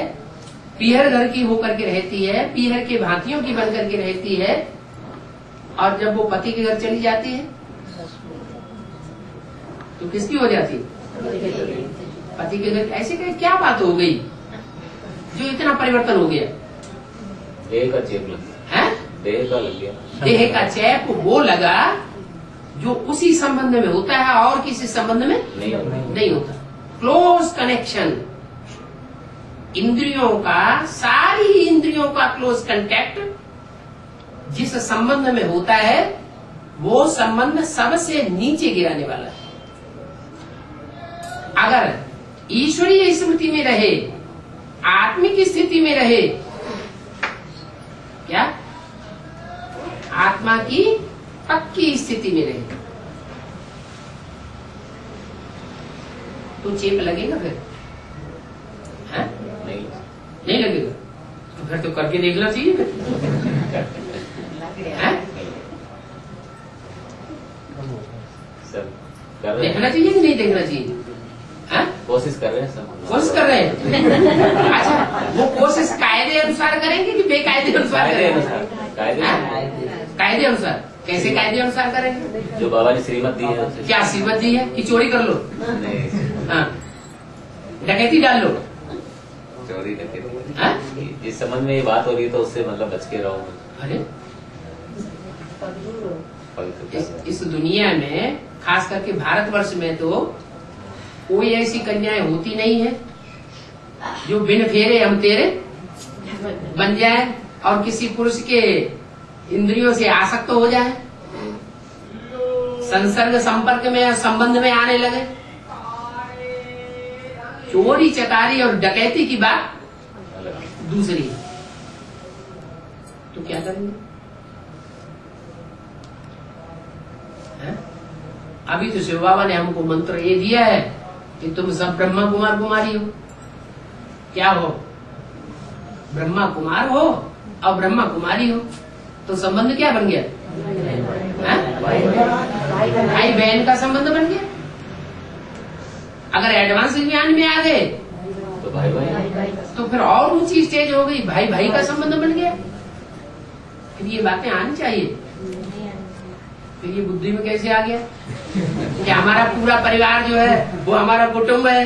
पीहर घर की होकर के रहती है, पीहर के भांतियों की बनकर के रहती है, और जब वो पति के घर चली जाती है तो किसकी हो जाती है? पति के घर। ऐसे क्या बात हो गई जो इतना परिवर्तन हो गया? देह का चेप लग गया। है? देह का लग गया। देह का चेप वो लगा जो उसी संबंध में होता है और किसी संबंध में नहीं होता। क्लोज कनेक्शन, इंद्रियों का, सारी इंद्रियों का क्लोज कांटेक्ट जिस संबंध में होता है, वो संबंध सबसे नीचे गिराने वाला है। अगर ईश्वरीय स्मृति में रहे, आत्मिक स्थिति में रहे, क्या आत्मा की पक्की स्थिति में रहे, तो चेप लगेगा फिर? है? नहीं लगेगा। तो फिर तो करके देखना चाहिए। देखना चाहिए कि नहीं देखना चाहिए? कोशिश कर रहे हैं सब। कोशिश कर रहे हैं। अच्छा, वो कोशिश कायदे अनुसार करेंगे कि बेकायदे अनुसार करेंगे? कायदे अनुसार। कैसे कायदे अनुसार करेंगे? जो बाबा ने श्रीमत दी है। क्या श्रीमत दी है कि चोरी कर लो? हाँ, डकैती डाल लो? चोरी डकैती इस संबंध में ये बात हो रही है तो उससे मतलब बच के रहो। अरे इस दुनिया में, खास करके भारतवर्ष में, तो कोई ऐसी कन्याएं होती नहीं है जो बिन फेरे हम तेरे बन जाए और किसी पुरुष के इंद्रियों से आसक्त हो जाए, संसर्ग संपर्क में, संबंध में आने लगे। चोरी चकारी और डकैती की बात दूसरी है। तो क्या करेंगे? अभी तो शिव बाबा ने हमको मंत्र ये दिया है कि तुम सब ब्रह्मा कुमार कुमारी हो। क्या हो? ब्रह्मा कुमार हो और ब्रह्मा कुमारी हो, तो संबंध क्या बन गया? भाई बहन का संबंध बन गया। अगर एडवांस ज्ञान में आ गए तो भाई भाई, तो फिर और ऊंची स्टेज हो गई, भाई भाई का संबंध बन गया। फिर ये बातें आनी चाहिए। फिर ये बुद्धि में कैसे आ गया कि हमारा पूरा परिवार जो है वो हमारा कुटुंब है?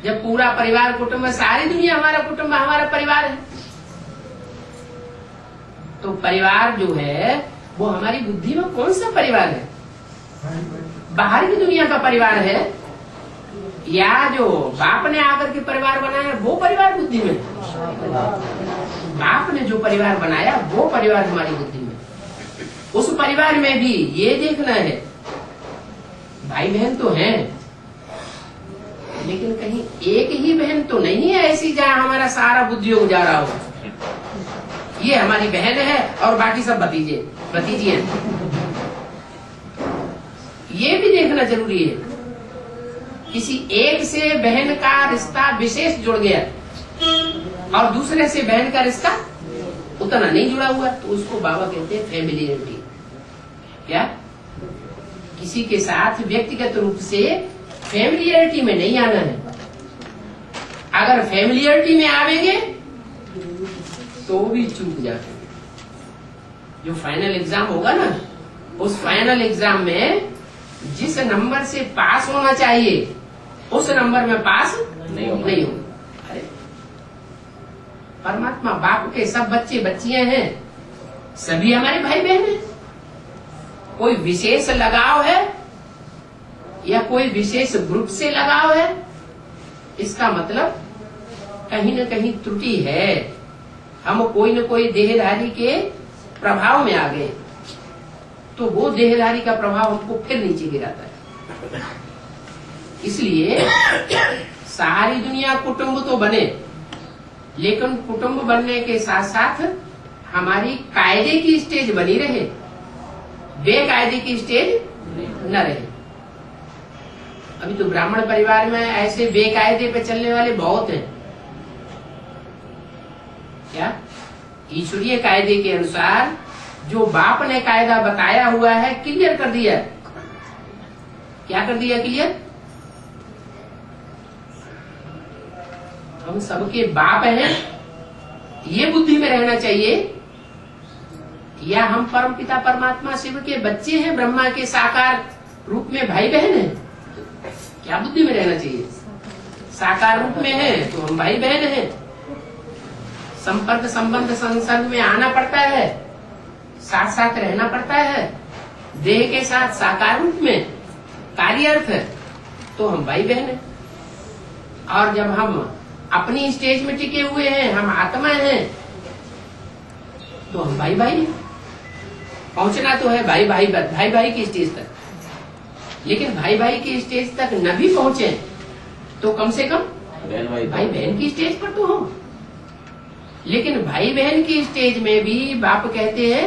जब पूरा परिवार कुटुंब है, सारी दुनिया हमारा कुटुंब है, हमारा परिवार है, तो परिवार जो है वो हमारी बुद्धि में कौन सा परिवार है? बाहर की दुनिया का परिवार है या जो बाप ने आकर के परिवार बनाया वो परिवार बुद्धि में? बाप ने जो परिवार बनाया वो परिवार हमारी बुद्धि में। उस परिवार में भी ये देखना है, भाई बहन तो हैं, लेकिन कहीं एक ही बहन तो नहीं है ऐसी जहां हमारा सारा बुद्धियोग जा रहा हो। ये हमारी बहन है और बाकी सब भतीजे भतीजी हैं। ये भी देखना जरूरी है। किसी एक से बहन का रिश्ता विशेष जुड़ गया और दूसरे से बहन का रिश्ता उतना नहीं जुड़ा हुआ, तो उसको बाबा कहते हैं फैमिलियरिटी। क्या? किसी के साथ व्यक्तिगत रूप से फैमिलियरिटी में नहीं आना है। अगर फैमिलियरिटी में आवेंगे तो भी चूक जाते हैं। जो फाइनल एग्जाम होगा ना, उस फाइनल एग्जाम में जिस नंबर से पास होना चाहिए उस नंबर में पास नहीं होगा। अरे परमात्मा बाप के सब बच्चे बच्चियां हैं, सभी हमारे भाई बहन हैं। कोई विशेष लगाव है या कोई विशेष ग्रुप से लगाव है, इसका मतलब कहीं न कहीं त्रुटि है। हम कोई न कोई देहधारी के प्रभाव में आ गए, तो वो देहधारी का प्रभाव हमको फिर नीचे गिराता है। इसलिए सारी दुनिया कुटुंब तो बने, लेकिन कुटुंब बनने के साथ साथ हमारी कायदे की स्टेज बनी रहे, बेकायदे की स्टेज न रहे। अभी तो ब्राह्मण परिवार में ऐसे बेकायदे पे चलने वाले बहुत हैं। क्या? ईश्वरीय कायदे के अनुसार जो बाप ने कायदा बताया हुआ है क्लियर कर दिया। क्या कर दिया क्लियर? हम सबके बाप हैं, ये बुद्धि में रहना चाहिए, या हम परमपिता परमात्मा शिव के बच्चे हैं, ब्रह्मा के साकार रूप में भाई बहन हैं। क्या बुद्धि में रहना चाहिए? साकार रूप में है तो हम भाई बहन हैं। संपर्क संबंध संसर्ग में आना पड़ता है, साथ साथ रहना पड़ता है, देह के साथ साकार रूप में कार्य अर्थ है, तो हम भाई बहन हैं। और जब हम अपनी स्टेज में टिके हुए हैं, हम आत्मा हैं, तो हम भाई भाई हैं। पहुंचना तो है भाई भाई की स्टेज तक, लेकिन भाई भाई की स्टेज तक न भी पहुंचे तो कम से कम भाई बहन की स्टेज पर तो हो। लेकिन भाई बहन की स्टेज में भी बाप कहते हैं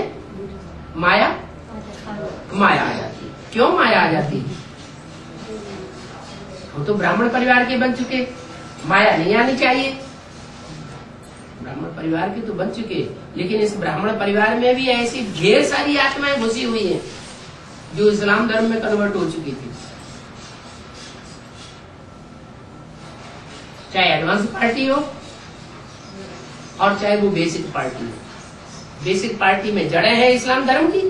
माया आ जाती है। क्यों माया आ जाती है? हम तो ब्राह्मण परिवार के बन चुके, माया नहीं आनी चाहिए। ब्राह्मण परिवार के तो बन चुके, लेकिन इस ब्राह्मण परिवार में भी ऐसी ढेर सारी आत्माएं घुसी हुई हैं जो इस्लाम धर्म में कन्वर्ट हो चुकी थी। चाहे एडवांस पार्टी हो और चाहे वो बेसिक पार्टी हो। बेसिक पार्टी में जड़ें हैं इस्लाम धर्म की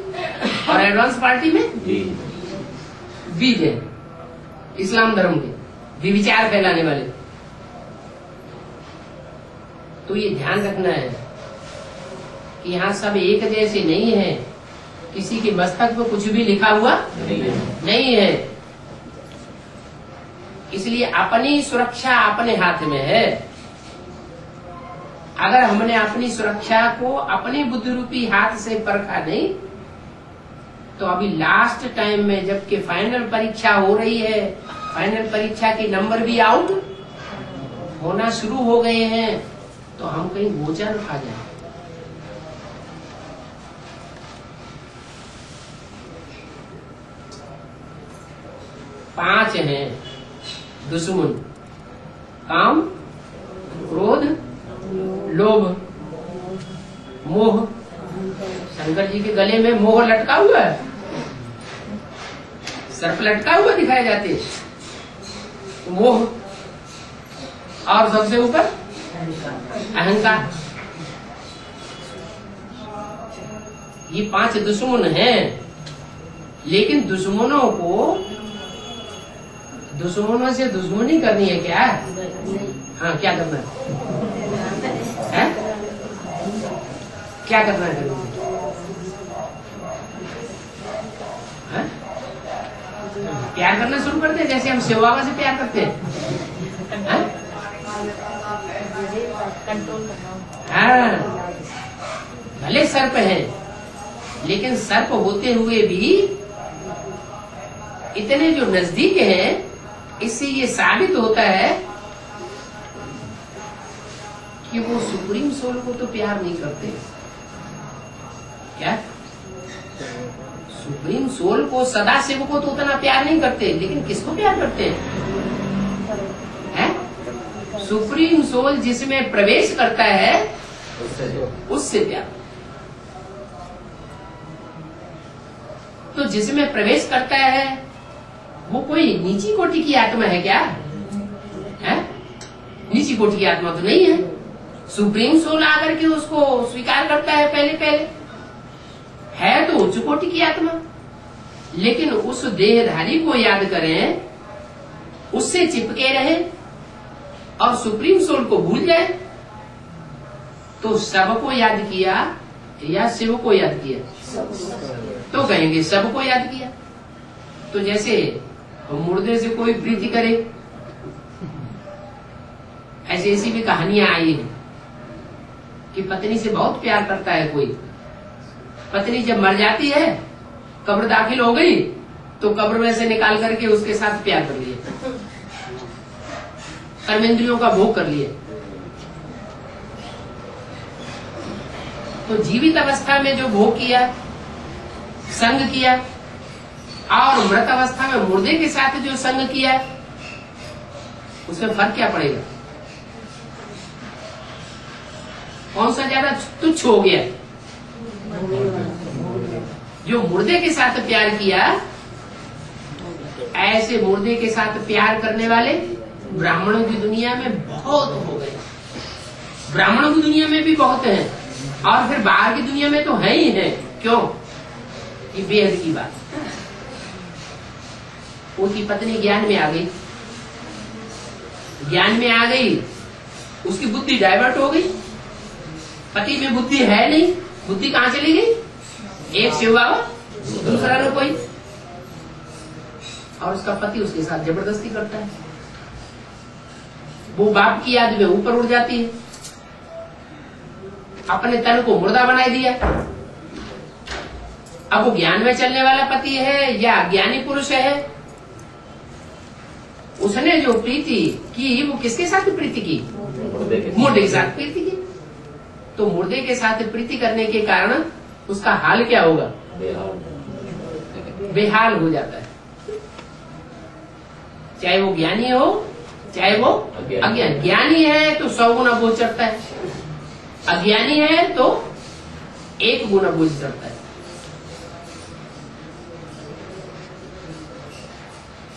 और एडवांस पार्टी में बीज है इस्लाम धर्म के, विचार फैलाने वाले। तो ये ध्यान रखना है कि यहाँ सब एक जैसे नहीं है, किसी के मस्तक पर कुछ भी लिखा हुआ नहीं है। इसलिए अपनी सुरक्षा अपने हाथ में है। अगर हमने अपनी सुरक्षा को अपनी बुद्धि रूपी हाथ से परखा नहीं, तो अभी लास्ट टाइम में जबकि फाइनल परीक्षा हो रही है, फाइनल परीक्षा के नंबर भी आउट होना शुरू हो गए हैं, तो हम कहीं गोचर खा जाए। पांच हैं दुश्मन, काम, क्रोध, लोभ, मोह। शंकर जी के गले में मोह लटका हुआ है, सर्प लटका हुआ दिखाए जाते हैं। मोह और सबसे ऊपर अहंकार। ये 5 दुश्मन हैं, लेकिन दुश्मनों से दुश्मनी करनी है क्या? हाँ, क्या करना है? क्या करना है? प्यार करना शुरू करते हैं, जैसे हम शिव बाबा से प्यार करते हैं। हाँ, भले सर्प हैं, लेकिन सर्प होते हुए भी इतने जो नजदीक हैं, इससे ये साबित होता है कि वो सुप्रीम सोल को तो प्यार नहीं करते। क्या? सुप्रीम सोल को, सदा शिव को तो उतना प्यार नहीं करते, लेकिन किसको प्यार करते हैं? सुप्रीम सोल जिसमें प्रवेश करता है उससे प्यार। तो जिसमें प्रवेश करता है वो कोई नीची कोटि की आत्मा है क्या? है? नीची कोटि की आत्मा तो नहीं है। सुप्रीम सोल आकर के उसको स्वीकार करता है पहले है तो उच्च कोटि की आत्मा। लेकिन उस देहधारी को याद करें, उससे चिपके रहे और सुप्रीम सोल को भूल जाए, तो सबको याद किया या शिव को याद किया? तो कहेंगे सबको याद किया। तो जैसे मुर्दे से कोई प्रीति करे, ऐसी भी कहानियां आई हैं कि पत्नी से बहुत प्यार करता है कोई, पत्नी जब मर जाती है, कब्र दाखिल हो गई, तो कब्र में से निकाल करके उसके साथ प्यार कर लिया, कर्मेंद्रियों का भोग कर लिया। तो जीवित अवस्था में जो भोग किया, संग किया, और मृत अवस्था में मुर्दे के साथ जो संग किया, उसमें फर्क क्या पड़ेगा? कौन सा ज्यादा तुच्छ हो गया? जो मुर्दे के साथ प्यार किया, ऐसे मुर्दे के साथ प्यार करने वाले ब्राह्मणों की दुनिया में बहुत हो गए। ब्राह्मणों की दुनिया में भी बहुत हैं, और फिर बाहर की दुनिया में तो है ही है। क्यों? ये बेहद की बात। उसकी पत्नी ज्ञान में आ गई, उसकी बुद्धि डाइवर्ट हो गई। पति में बुद्धि है नहीं, बुद्धि कहाँ चली गई? एक शिव बाबा, दूसरा न कोई, और उसका पति उसके साथ जबरदस्ती करता है। वो बाप की याद में ऊपर उड़ जाती है, अपने तन को मुर्दा बना दिया। अब वो ज्ञान में चलने वाला पति है या ज्ञानी पुरुष है, उसने जो प्रीति की वो किसके साथ प्रीति की? मुर्दे के साथ प्रीति की। तो मुर्दे के साथ प्रीति करने के कारण उसका हाल क्या होगा? बेहाल हो जाता है। चाहे वो ज्ञानी हो, चाहे वो अज्ञानी। ज्ञानी है तो 100 गुना बोझ चढ़ता है, अज्ञानी है तो 1 गुना बोझ चढ़ता है।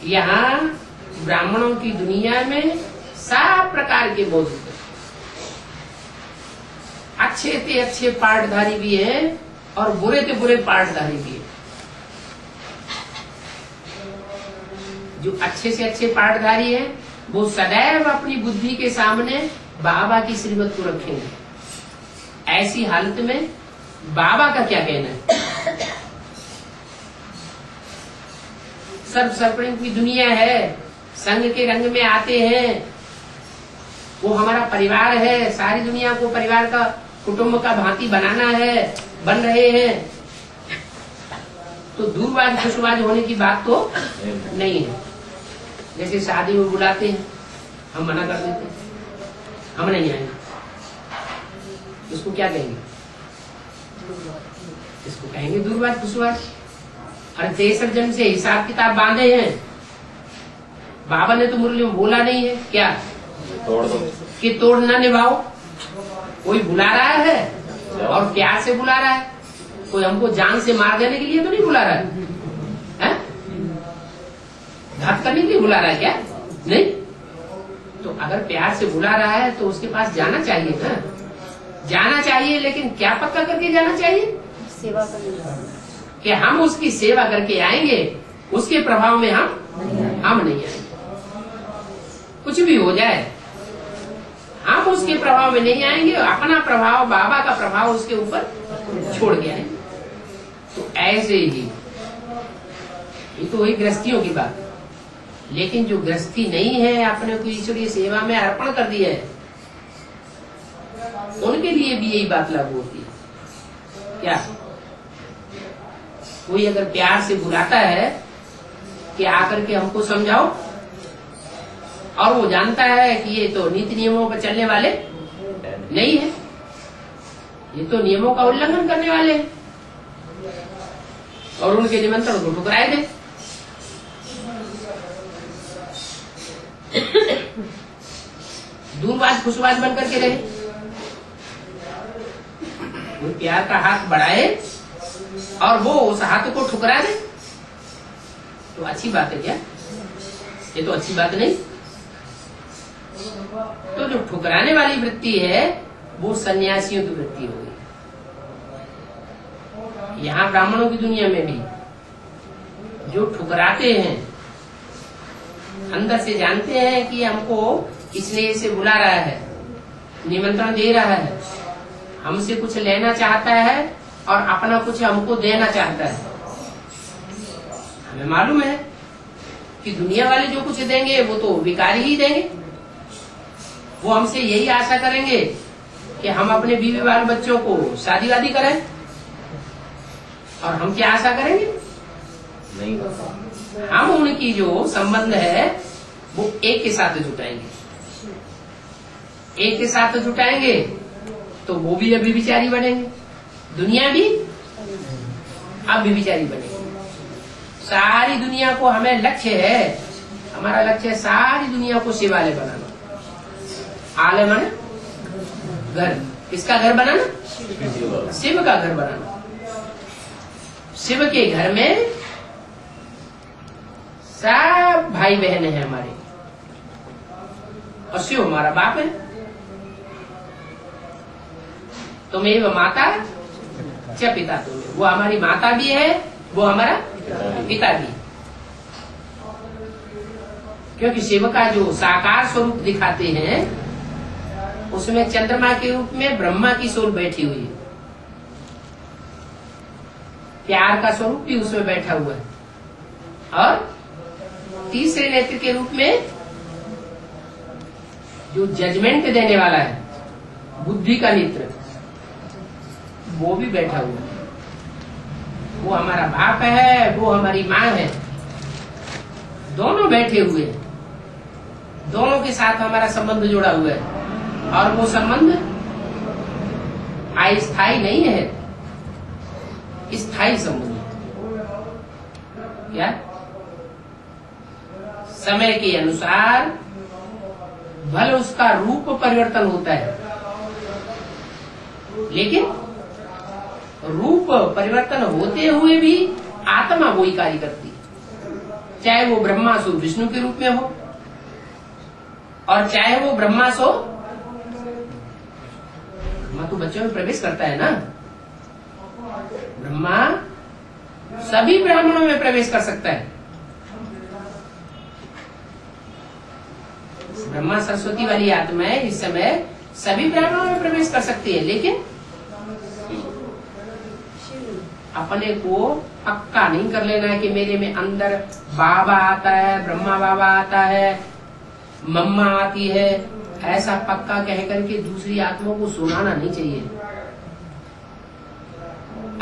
यहाँ ब्राह्मणों की दुनिया में सब प्रकार के बोझ होते हैं। अच्छे से अच्छे पाठधारी भी हैं और बुरे से बुरे पाठधारी भी हैं। जो अच्छे से अच्छे पाठधारी हैं वो सदैव अपनी बुद्धि के सामने बाबा की श्रीमत को रखेंगे। ऐसी हालत में बाबा का क्या कहना है? सर्व सर्पणिक की दुनिया है, संघ के रंग में आते हैं, वो हमारा परिवार है, सारी दुनिया को परिवार का, कुटुंब का भांति बनाना है, बन रहे हैं। तो दूरबाज खुशबाज होने की बात तो नहीं है। जैसे शादी में बुलाते हैं, हम मना कर देते हैं, हम नहीं आएंगे। इसको क्या कहेंगे? इसको कहेंगे दूरबाज खुशबाज। अरे 63 जन से हिसाब किताब बांधे हैं, बाबा ने तो मुरली में बोला नहीं है क्या तोड़ दो। कि तोड़ ना निभाओ। कोई बुला रहा है और प्यार से बुला रहा है, कोई हमको जान से मार देने के लिए तो नहीं बुला रहा है, घात करने के लिए बुला रहा है क्या? नहीं। तो अगर प्यार से बुला रहा है तो उसके पास जाना चाहिए ना, जाना चाहिए, लेकिन क्या पक्का करके जाना चाहिए? सेवा करनी कि हम उसकी सेवा करके आएंगे, उसके प्रभाव में हम नहीं आएंगे। कुछ भी हो जाए हम उसके प्रभाव में नहीं आएंगे, अपना प्रभाव, बाबा का प्रभाव उसके ऊपर छोड़ के आएंगे। तो ऐसे ही ये तो वही गृहस्थियों की बात, लेकिन जो गृहस्थी नहीं है, अपने को ईश्वरीय सेवा में अर्पण कर दिया है, उनके लिए भी यही बात लागू होती है। क्या कोई अगर प्यार से बुलाता है कि आकर के हमको समझाओ, और वो जानता है कि ये तो नीति नियमों पर चलने वाले नहीं है, ये तो नियमों का उल्लंघन करने वाले हैं, और उनके निमंत्रण को ठुकराए दे, दूरबाज खुशबाज बन करके रहे। कोई प्यार का हाथ बढ़ाए और वो उस हाथ को ठुकरा दे, तो अच्छी बात है क्या? ये तो अच्छी बात नहीं। तो जो ठुकराने वाली वृत्ति है वो सन्यासियों की वृत्ति होगी। यहाँ ब्राह्मणों की दुनिया में भी जो ठुकराते हैं, अंदर से जानते हैं कि हमको इसलिए से बुला रहा है, निमंत्रण दे रहा है, हमसे कुछ लेना चाहता है और अपना कुछ हमको देना चाहता है। हमें मालूम है कि दुनिया वाले जो कुछ देंगे वो तो विकारी ही देंगे। वो हमसे यही आशा करेंगे कि हम अपने बीवी बाल बच्चों को शादी वादी करें, और हम क्या आशा करेंगे? नहीं। हम उनकी जो संबंध है वो एक के साथ जुटाएंगे, एक के साथ जुटाएंगे तो वो भी अभिविचारी बनेंगे, दुनिया भी अभिविचारी बनेगी। सारी दुनिया को हमें लक्ष्य है, हमारा लक्ष्य है सारी दुनिया को शिवालय बनाना। आलय माने घर, किसका घर बनाना? शिव का घर बनाना। शिव के घर में सब भाई बहन है हमारे, और शिव हमारा बाप है। तुम्हें माता च पिता, तुम्हें, वो हमारी माता भी है, वो हमारा पिता भी। क्योंकि शिव का जो साकार स्वरूप दिखाते हैं उसमें चंद्रमा के रूप में ब्रह्मा की सोल बैठी हुई है, प्यार का स्वरूप भी उसमें बैठा हुआ है, और तीसरे नेत्र के रूप में जो जजमेंट देने वाला है, बुद्धि का नेत्र, वो भी बैठा हुआ है। वो हमारा बाप है, वो हमारी माँ है, दोनों बैठे हुए हैं, दोनों के साथ हमारा संबंध जुड़ा हुआ है, और वो संबंध अस्थायी नहीं है, स्थायी संबंध है। क्या? समय के अनुसार भले उसका रूप परिवर्तन होता है, लेकिन रूप परिवर्तन होते हुए भी आत्मा वही कार्य करती है। चाहे वो ब्रह्मासुर विष्णु के रूप में हो, और चाहे वो ब्रह्मासुर, ब्रह्मा तो बच्चों में प्रवेश करता है ना, ब्रह्मा सभी ब्राह्मणों में प्रवेश कर सकता है। ब्रह्मा सरस्वती वाली आत्मा है, इस समय सभी ब्राह्मणों में प्रवेश कर सकती है, लेकिन अपने को पक्का नहीं कर लेना है कि मेरे में अंदर बाबा आता है, ब्रह्मा बाबा आता है, मम्मा आती है, ऐसा पक्का कह करके दूसरी आत्माओं को सुनाना नहीं चाहिए।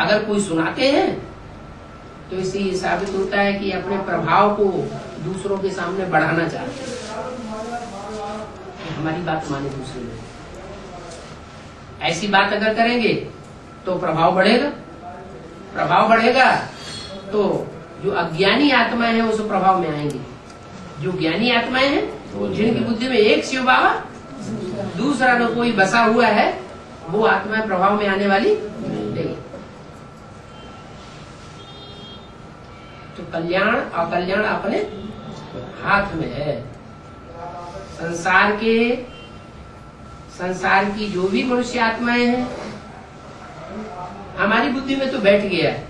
अगर कोई सुनाते हैं तो इससे ये साबित होता है कि अपने प्रभाव को दूसरों के सामने बढ़ाना चाहते हैं, हमारी बात माने दूसरे लोग। ऐसी बात अगर करेंगे तो प्रभाव बढ़ेगा, प्रभाव बढ़ेगा तो जो अज्ञानी आत्मा है उस प्रभाव में आएंगे, जो ज्ञानी आत्माएं हैं, जिनकी बुद्धि में एक शिव बाबा, दूसरा न कोई बसा हुआ है, वो आत्मा प्रभाव में आने वाली नहीं। तो कल्याण अकल्याण अपने हाथ में है। संसार की जो भी मनुष्य आत्माएं हैं, हमारी बुद्धि में तो बैठ गया है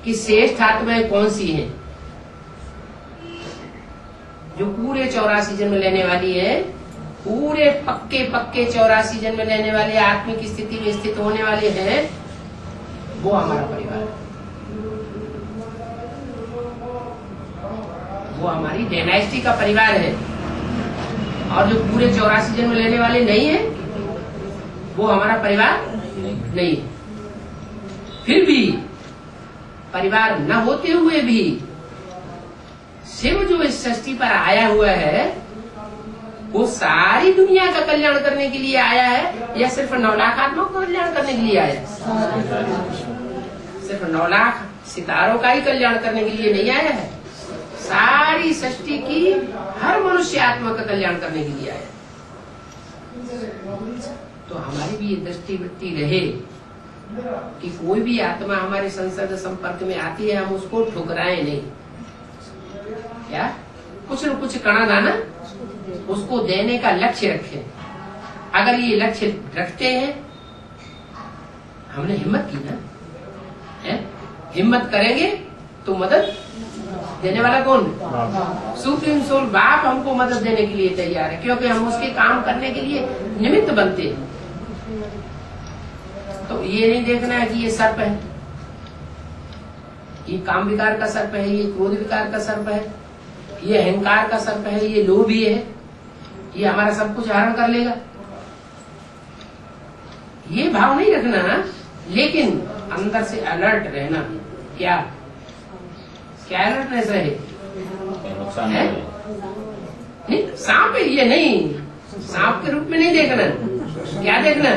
कि श्रेष्ठ आत्माएं कौन सी हैं, जो पूरे 84 जन्म लेने वाली है, पूरे पक्के 84 जन्म लेने वाले आत्मिक स्थिति में स्थित होने वाले हैं, वो हमारा परिवार है, वो हमारी डायनेस्टी का परिवार है। और जो पूरे 84 जन्म लेने वाले नहीं है, वो हमारा परिवार नहीं है। फिर भी परिवार न होते हुए भी शिव जो इस सृष्टि पर आया हुआ है, वो सारी दुनिया का कल्याण करने के लिए आया है या सिर्फ 9 लाख आत्मा का कल्याण करने के लिए आया है? सिर्फ 9 लाख सितारों का ही कल्याण करने के लिए नहीं आया है, सारी सृष्टि की हर मनुष्य आत्मा का कल्याण करने के लिए आया। तो हमारी भी ये दृष्टि वृत्ति रहे कि कोई भी आत्मा हमारे संसर्ग संपर्क में आती है, हम उसको ठुकराए नहीं। क्या कुछ न कुछ कणा दाना उसको देने का लक्ष्य रखें। अगर ये लक्ष्य रखते हैं, हमने हिम्मत की ना, है? हिम्मत करेंगे तो मदद देने वाला कौन? सुप्रीम सोल बाप हमको मदद देने के लिए तैयार है, क्योंकि हम उसके काम करने के लिए निमित्त बनते हैं। तो ये नहीं देखना है कि ये सर्प है, ये काम विकार का सर्प है, ये क्रोध विकार का सर्प है, ये अहंकार का सर्प है, ये लोभी है, ये हमारा सब कुछ हरण कर लेगा, ये भाव नहीं रखना। लेकिन अंदर से अलर्ट रहना। क्या क्या अलर्टनेस रहे? नुकसान है? नहीं, सांप है ये नहीं, सांप के रूप में नहीं देखना। क्या देखना?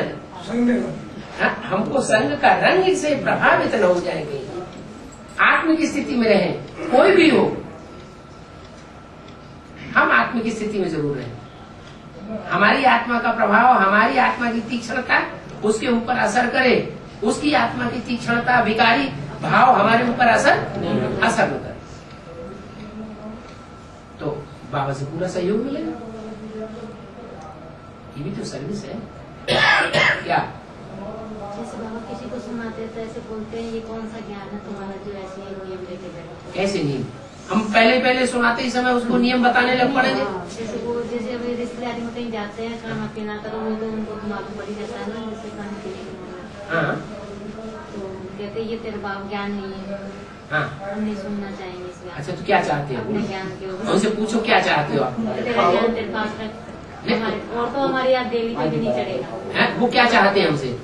हाँ, हमको संग का रंग से प्रभावित न हो जाएंगे, आत्मिक स्थिति में रहें, कोई भी हो, हम आत्मिक स्थिति में जरूर रहें। हमारी आत्मा का प्रभाव, हमारी आत्मा की तीक्ष्णता उसके ऊपर असर करे, उसकी आत्मा की तीक्ष्णता विकारी भाव हमारे ऊपर असर न करे, तो बाबा से पूरा सहयोग मिलेगा। ये भी तो सर्विस है। क्या जैसे बाबा किसी को सुनाते हैं तो ऐसे बोलते हैं, ये कौन सा ज्ञान है तुम्हारा जो ऐसे नियम लेके बैठे? कैसे नियम? हम पहले सुनाते ही समय उसको नियम बताने लग पड़ेंगे। जैसे अभी रिश्तेदारी में कहीं जाते हैं, खाना पीना का, तो वो तो उनको मालूम पड़ ही जाता है ना, जैसे खाने पीने। हाँ, तो कहते ये तेरे बाप ज्ञान नहीं है, हाँ। हम नहीं सुनना चाहेंगे इस ज्ञान। अच्छा, तो क्या चाहते हो? अपने ज्ञान के ऊपर उनसे पूछो क्या चाहते हो आप? तेरा ज्ञान तेरे पास रख, और तो हमारी याद डेली पे भी नहीं चढ़ेगा। हैं? वो क्या चाहते हैं हमसे?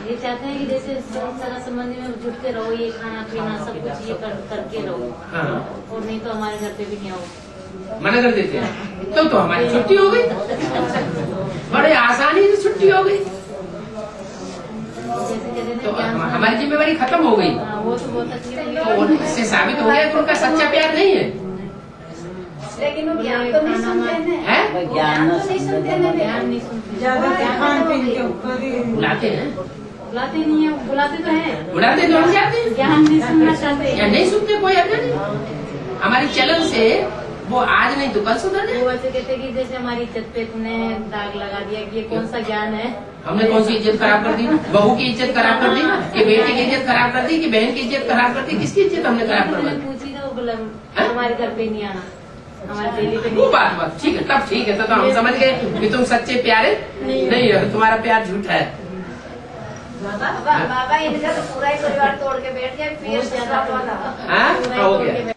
ये चाहते हैं कि जैसे सारा संबंधी में जुटते रहो, ये खाना पीना सब कुछ ये करके रहो, हाँ। और नहीं तो हमारे घर पे भी नहीं आओ। मना कर देते हैं, तो हमारी छुट्टी हो गई, बड़े आसानी से छुट्टी हो गई, जैसे कहते तो हैं हमारी जिम्मेवारी खत्म हो गई। वो तो बहुत तकलीफ तो इससे साबित हो गया कि उनका सच्चा प्यार नहीं है। लेकिन वो ज्ञान तो नहीं सुनते हैं, हैं? ज्ञान तो नहीं सुनते हैं, ज्ञान नहीं सुनते, ज्यादा खान पीन के ऊपर ही बुलाते हैं, बुलाते नहीं है, बुलाते तो हैं, बुलाते तो हम जाते हैं, ज्ञान नहीं सुनना चाहते। या नहीं सुनते, कोई अर्थ नहीं। हमारी चलन से वो आज नहीं तो कल सुधर वो जाए। ऐसे कहते कि जैसे हमारी इज्जत पे तुमने दाग लगा दिया कि ये कौन सा ज्ञान है। हमने कौन सी इज्जत खराब कर दी? बहू की इज्जत खराब कर दी कि बेटे की इज्जत खराब कर दी कि बहन की इज्जत खराब कर दी? किसकी इज्जत हमने खराब तुमने कर दी? पूछी तो बोला हमारे घर पे नहीं आना, हमारे दिल्ली पे वो नहीं। बात ठीक है, तब ठीक है, तो हम समझ गए कि तुम सच्चे प्यारे नहीं हो, तुम्हारा प्यार झूठा है। बाबा इनका तो पूरा ही परिवार तोड़ के बैठ गया, फिर हाँ, हो गया।